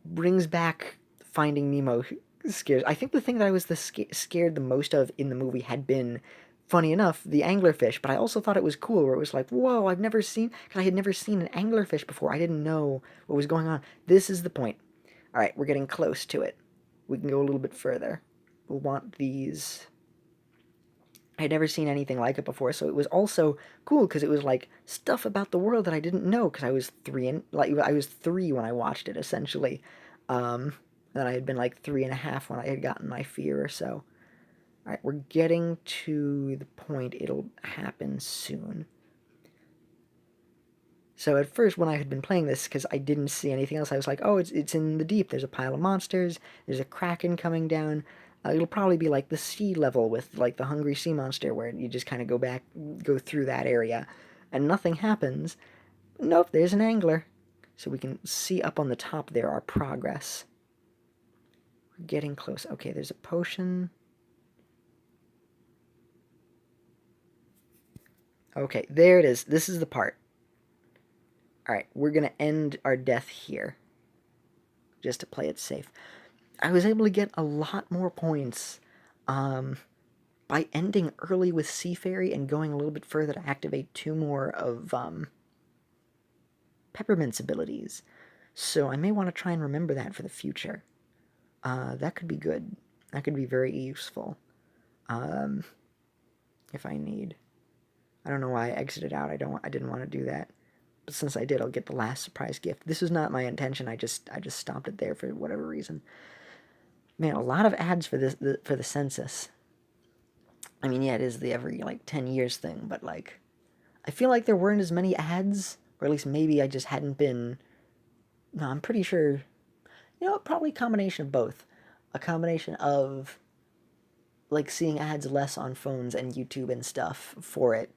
brings back Finding Nemo scares. I think the thing that I was scared the most of in the movie had been, funny enough, the anglerfish. But I also thought it was cool, where it was like, whoa, because I had never seen an anglerfish before. I didn't know what was going on. This is the point. All right, we're getting close to it. We can go a little bit further. We'll want these. I had never seen anything like it before, so it was also cool because it was like stuff about the world that I didn't know because I was I was 3 when I watched it essentially. Then I had been like 3.5 when I had gotten my fear or so. All right, we're getting to the point. It'll happen soon. So at first, when I had been playing this, because I didn't see anything else, I was like, oh, it's in the deep. There's a pile of monsters. There's a kraken coming down. It'll probably be like the sea level with like the hungry sea monster, where you just kind of go through that area, and nothing happens. Nope, there's an angler. So we can see up on the top there our progress. We're getting close. Okay, there's a potion. Okay, there it is. This is the part. Alright, we're going to end our death here, just to play it safe. I was able to get a lot more points by ending early with Sea Fairy and going a little bit further to activate 2 more of Peppermint's abilities. So I may want to try and remember that for the future. That could be good. That could be very useful. If I need. I don't know why I exited out. I didn't want to do that. But since I did, I'll get the last surprise gift. This was not my intention. I just stopped it there for whatever reason. Man, a lot of ads for the census. I mean, yeah, it is the every like 10 years thing, but like I feel like there weren't as many ads, or at least maybe I just hadn't been. No, I'm pretty sure. You know, probably a combination of both. A combination of like seeing ads less on phones and YouTube and stuff for it,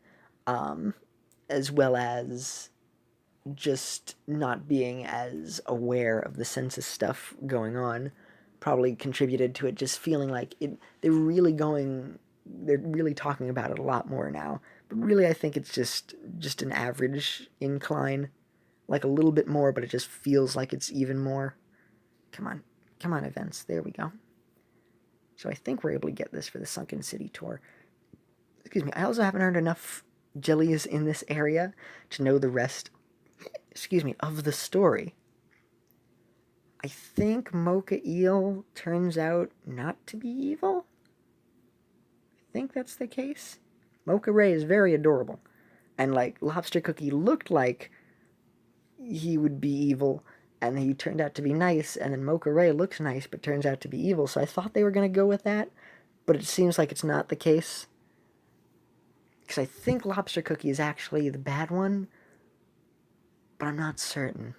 as well as just not being as aware of the census stuff going on probably contributed to it just feeling like it. They're really talking about it a lot more now, but really I think it's just an average incline, like a little bit more, but it just feels like it's even more. Come on, events. There we go. So I think we're able to get this for the Sunken City tour. Excuse me. I also haven't earned enough jellies in this area to know the rest, of the story. I think Mocha Eel turns out not to be evil. I think that's the case. Mocha Ray is very adorable. And, like, Lobster Cookie looked like he would be evil, and he turned out to be nice, and then Mocha Ray looks nice, but turns out to be evil, so I thought they were going to go with that, but it seems like it's not the case. Because I think Lobster Cookie is actually the bad one, but I'm not certain.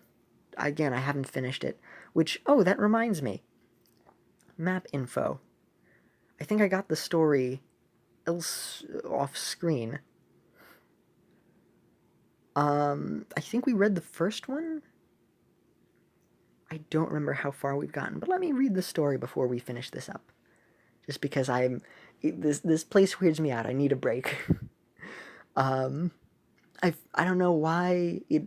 Again, I haven't finished it. Which, oh, that reminds me. Map info. I think I got the story else off screen. I think we read the first one? I don't remember how far we've gotten, but let me read the story before we finish this up. Just because this place weirds me out. I need a break. I don't know why it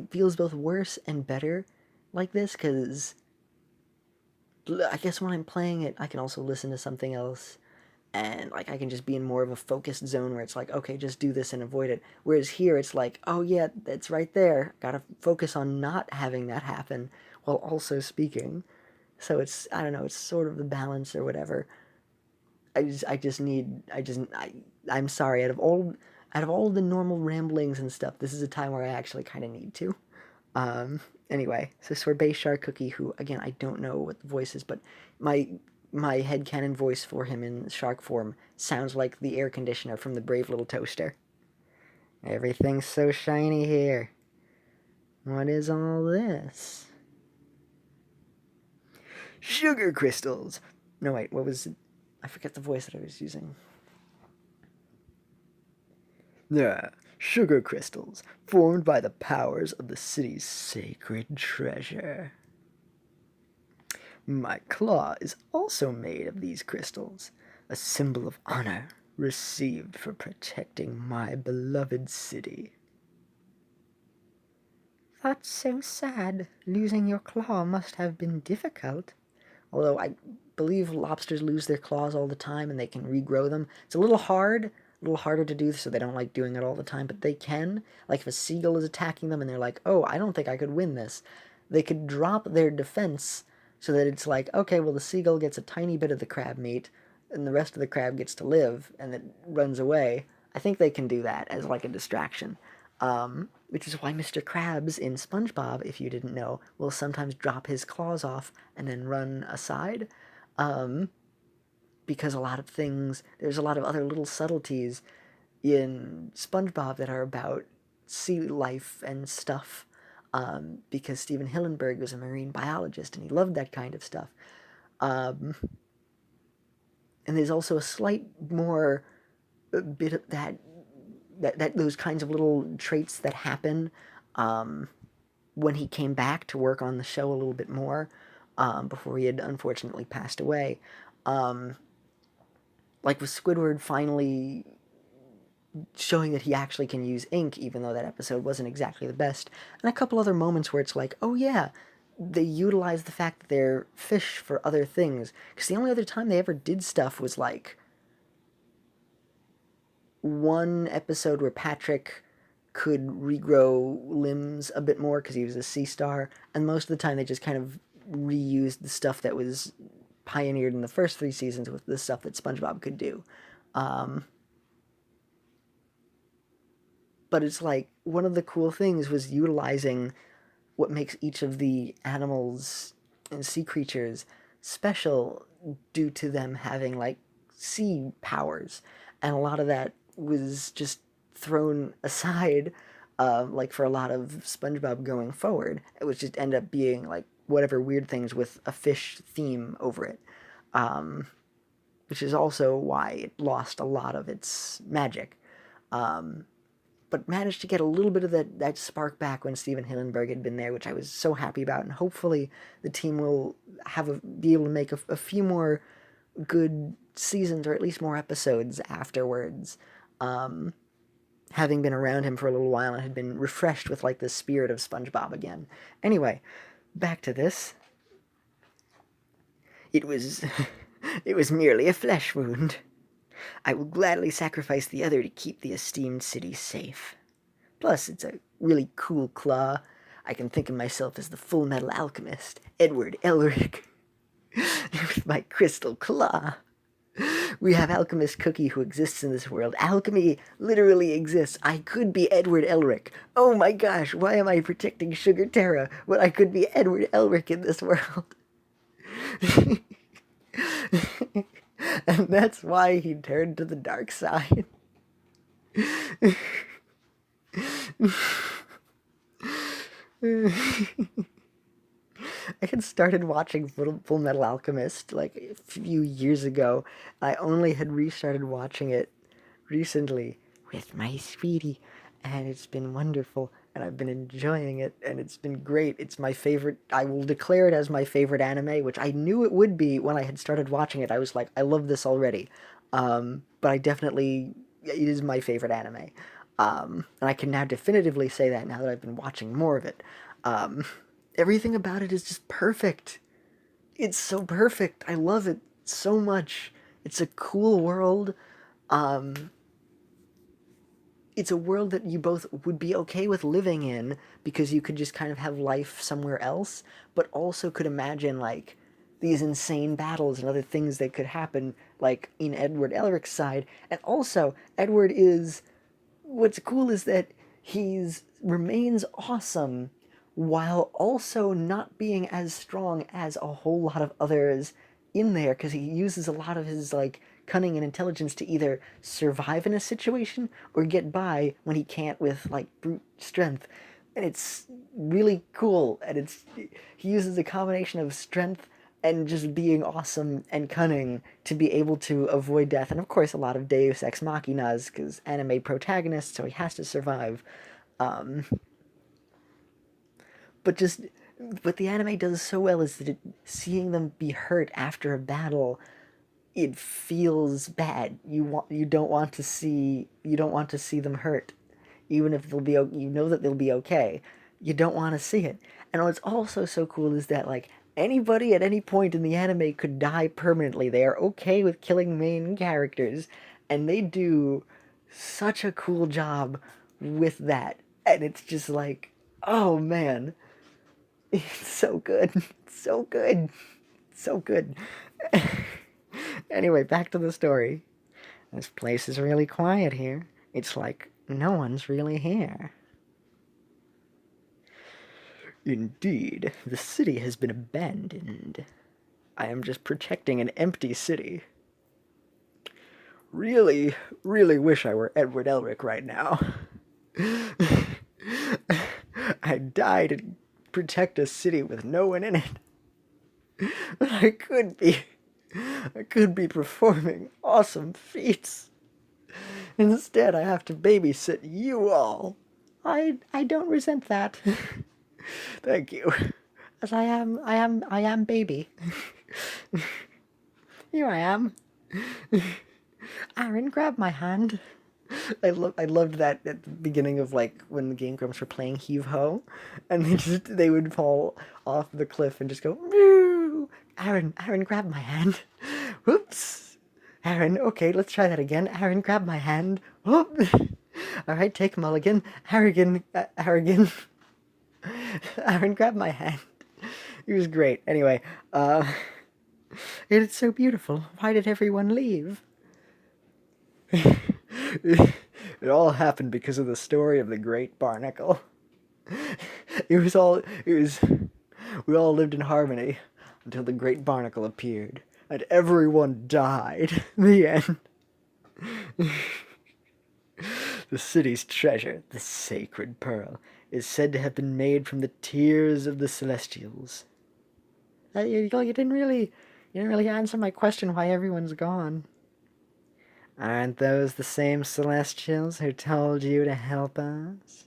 feels both worse and better like this, because I guess when I'm playing it, I can also listen to something else, and like I can just be in more of a focused zone where it's like, okay, just do this and avoid it. Whereas here, it's like, oh yeah, that's right there. Gotta focus on not having that happen while also speaking. So it's, I don't know, it's sort of the balance or whatever. I'm sorry. Out of all the normal ramblings and stuff, this is a time where I actually kind of need to. Anyway, so Sorbet Shark Cookie, who, again, I don't know what the voice is, but my headcanon voice for him in shark form sounds like the air conditioner from the Brave Little Toaster. Everything's so shiny here. What is all this? Sugar crystals! No, wait, what was it? I forget the voice that I was using. Yeah, Sugar crystals, formed by the powers of the city's sacred treasure. My claw is also made of these crystals, a symbol of honor received for protecting my beloved city. That's so sad. Losing your claw must have been difficult. Although I believe lobsters lose their claws all the time and they can regrow them. It's a little harder to do, so they don't like doing it all the time, but they can. Like if a seagull is attacking them and they're like, oh, I don't think I could win this, they could drop their defense so that it's like, okay, well, the seagull gets a tiny bit of the crab meat and the rest of the crab gets to live and it runs away. I think they can do that as like a distraction. Which is why Mr. Krabs in SpongeBob, if you didn't know, will sometimes drop his claws off and then run aside. Because there's a lot of other little subtleties in SpongeBob that are about sea life and stuff. Because Steven Hillenburg was a marine biologist and he loved that kind of stuff. And there's also a slight more bit of that those kinds of little traits that happen when he came back to work on the show a little bit more before he had unfortunately passed away. Like with Squidward finally showing that he actually can use ink, even though that episode wasn't exactly the best. And a couple other moments where it's like, oh yeah, they utilize the fact that they're fish for other things. Because the only other time they ever did stuff was like one episode where Patrick could regrow limbs a bit more because he was a sea star, and most of the time they just kind of reused the stuff that was pioneered in the first 3 seasons with the stuff that SpongeBob could do. But it's like one of the cool things was utilizing what makes each of the animals and sea creatures special due to them having like sea powers, and a lot of that was just thrown aside, like for a lot of SpongeBob going forward. It was just end up being like whatever weird things with a fish theme over it, which is also why it lost a lot of its magic. But managed to get a little bit of that spark back when Steven Hillenburg had been there, which I was so happy about. And hopefully the team will be able to make a few more good seasons, or at least more episodes afterwards, having been around him for a little while and had been refreshed with like the spirit of SpongeBob again. Anyway, back to this. It was it was merely a flesh wound. I will gladly sacrifice the other to keep the esteemed city safe. Plus, it's a really cool claw. I can think of myself as the Full Metal Alchemist, Edward Elric, with my crystal claw. We have Alchemist Cookie who exists in this world. Alchemy literally exists. I could be Edward Elric. Oh my gosh, why am I protecting Sugarteara when I could be Edward Elric in this world? And that's why he turned to the dark side. I had started watching Full Metal Alchemist like a few years ago. I only had restarted watching it recently with my sweetie, and it's been wonderful, and I've been enjoying it, and it's been great. It's my favorite. I will declare it as my favorite anime, which I knew it would be when I had started watching it. I was like, I love this already. But it is my favorite anime. And I can now definitively say that now that I've been watching more of it. Everything about it is just perfect. It's so perfect. I love it so much. It's a cool world. It's a world that you both would be okay with living in because you could just kind of have life somewhere else, but also could imagine like these insane battles and other things that could happen, like in Edward Elric's side. And also, what's cool is that he's remains awesome while also not being as strong as a whole lot of others in there, because he uses a lot of his like cunning and intelligence to either survive in a situation or get by when he can't with like brute strength. And it's really cool, and he uses a combination of strength and just being awesome and cunning to be able to avoid death. And of course, a lot of Deus Ex Machinas, because anime protagonist, so he has to survive. Um, but just what the anime does so well is that seeing them be hurt after a battle, it feels bad. You don't want to see them hurt, even if they'll be, you know that they'll be okay. You don't want to see it. And what's also so cool is that like anybody at any point in the anime could die permanently. They are okay with killing main characters, and they do such a cool job with that. And it's just like, oh man, it's so good, so good, so good. Anyway, back to the story. This place is really quiet here. It's like no one's really here. Indeed, the city has been abandoned. I am just protecting an empty city. Really, really wish I were Edward Elric right now. I'd die to protect a city with no one in it. But I could be performing awesome feats. Instead, I have to babysit you all. I don't resent that. Thank you. As I am baby. Here I am. Aaron, grab my hand. I loved that at the beginning of like when the Game Grumps were playing Heave Ho, and they would fall off the cliff and just go, Woo! Aaron, grab my hand. Whoops. Aaron, okay, let's try that again. Aaron, grab my hand. Whoop. All right, take mulligan. Harrigan. Aaron, grab my hand. It was great. Anyway, it's so beautiful. Why did everyone leave? It all happened because of the story of the Great Barnacle. We all lived in harmony until the Great Barnacle appeared, and everyone died. The end. The city's treasure, the sacred pearl, is said to have been made from the tears of the Celestials. You didn't really answer my question why everyone's gone. Aren't those the same Celestials who told you to help us?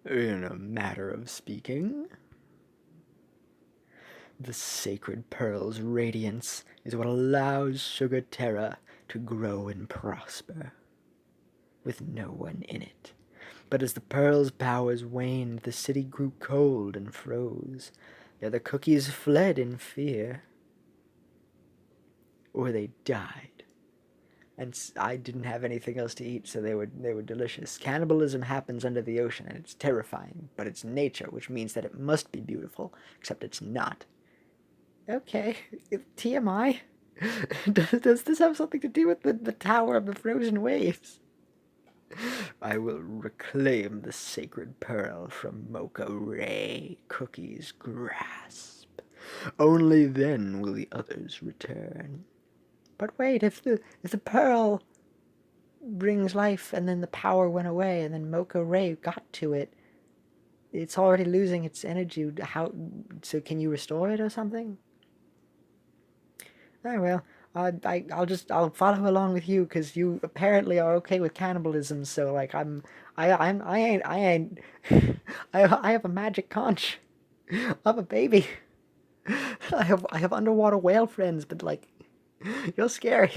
In a matter of speaking. The sacred pearl's radiance is what allows Sugerteara to grow and prosper, with no one in it. But as the pearl's powers waned, the city grew cold and froze. The other cookies fled in fear, or they died. And I didn't have anything else to eat, so they were delicious. Cannibalism happens under the ocean, and it's terrifying, but it's nature, which means that it must be beautiful, except it's not. Okay, TMI. Does this have something to do with the Tower of the Frozen Waves? I will reclaim the sacred pearl from Mocha Ray Cookie's grasp. Only then will the others return. But wait, if the pearl brings life and then the power went away and then Mocha Ray got to it, it's already losing its energy. So can you restore it or something? Oh well, I'll follow along with you because you apparently are okay with cannibalism. So like I ain't I have a magic conch. I'm a baby. I have underwater whale friends, but like you're scary.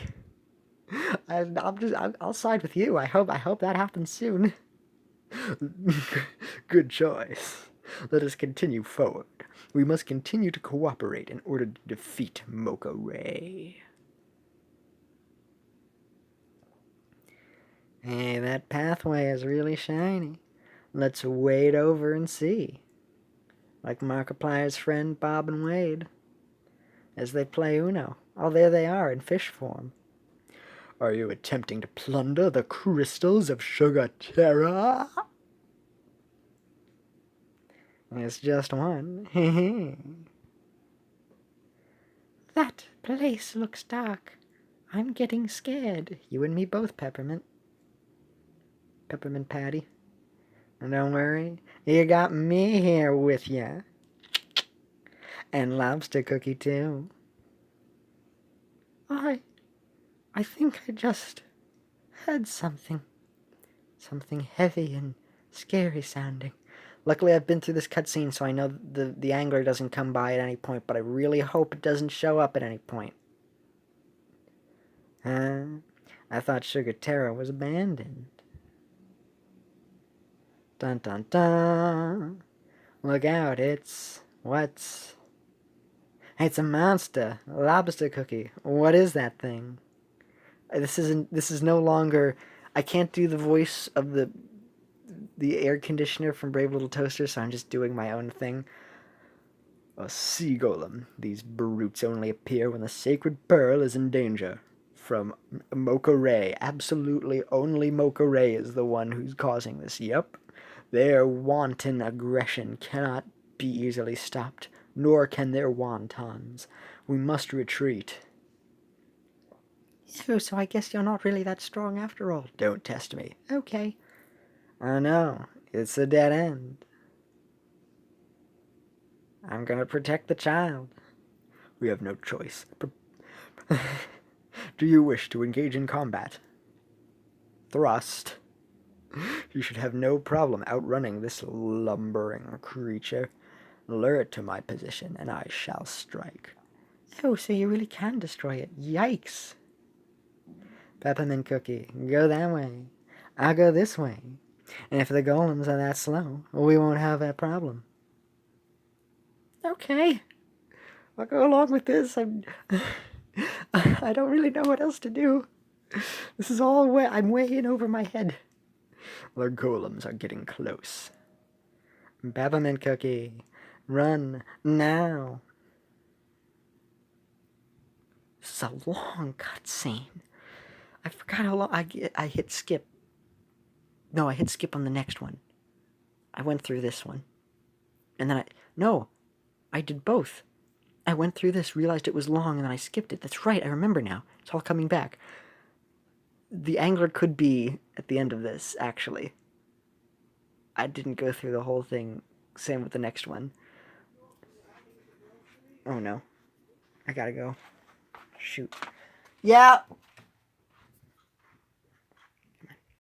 I'll side with you. I hope that happens soon. Good choice. Let us continue forward. We must continue to cooperate in order to defeat Mocha Ray. Hey, that pathway is really shiny. Let's wade over and see. Like Markiplier's friend Bob and Wade. As they play Uno. Oh, there they are in fish form. Are you attempting to plunder the crystals of Sugarteara? It's just one. That place looks dark. I'm getting scared. You and me both, Peppermint. Peppermint Patty. And don't worry, you got me here with ya. And lobster cookie, too. I think I just had something heavy and scary sounding. Luckily, I've been through this cutscene, so I know the angler doesn't come by at any point, but I really hope it doesn't show up at any point. I thought Sugerteara was abandoned. Dun dun dun. Look out, it's a monster. A lobster cookie. What is that thing? This is no longer, I can't do the voice of the air conditioner from Brave Little Toaster, so I'm just doing my own thing. A sea golem. These brutes only appear when the sacred pearl is in danger. From Mocha Ray. Absolutely only Mocha Ray is the one who's causing this. Yep. Their wanton aggression cannot be easily stopped, nor can their wontons. We must retreat. So I guess you're not really that strong after all. Don't test me. Okay. I know. It's a dead end. I'm gonna protect the child. We have no choice. Do you wish to engage in combat? Thrust. You should have no problem outrunning this lumbering creature. Lure it to my position, and I shall strike. Oh, so you really can destroy it. Yikes. Peppermint Cookie, go that way. I'll go this way. And if the golems are that slow, we won't have that problem. Okay. I'll go along with this. I don't really know what else to do. This is all I'm way in over my head. The golems are getting close. Peppermint Cookie, run now. It's a long cutscene. I forgot how long I hit skip. No, I hit skip on the next one. I went through this one. And then I did both. I went through this, realized it was long, and then I skipped it. That's right, I remember now. It's all coming back. The angler could be at the end of this, actually. I didn't go through the whole thing. Same with the next one. Oh no. I gotta go. Shoot. Yeah!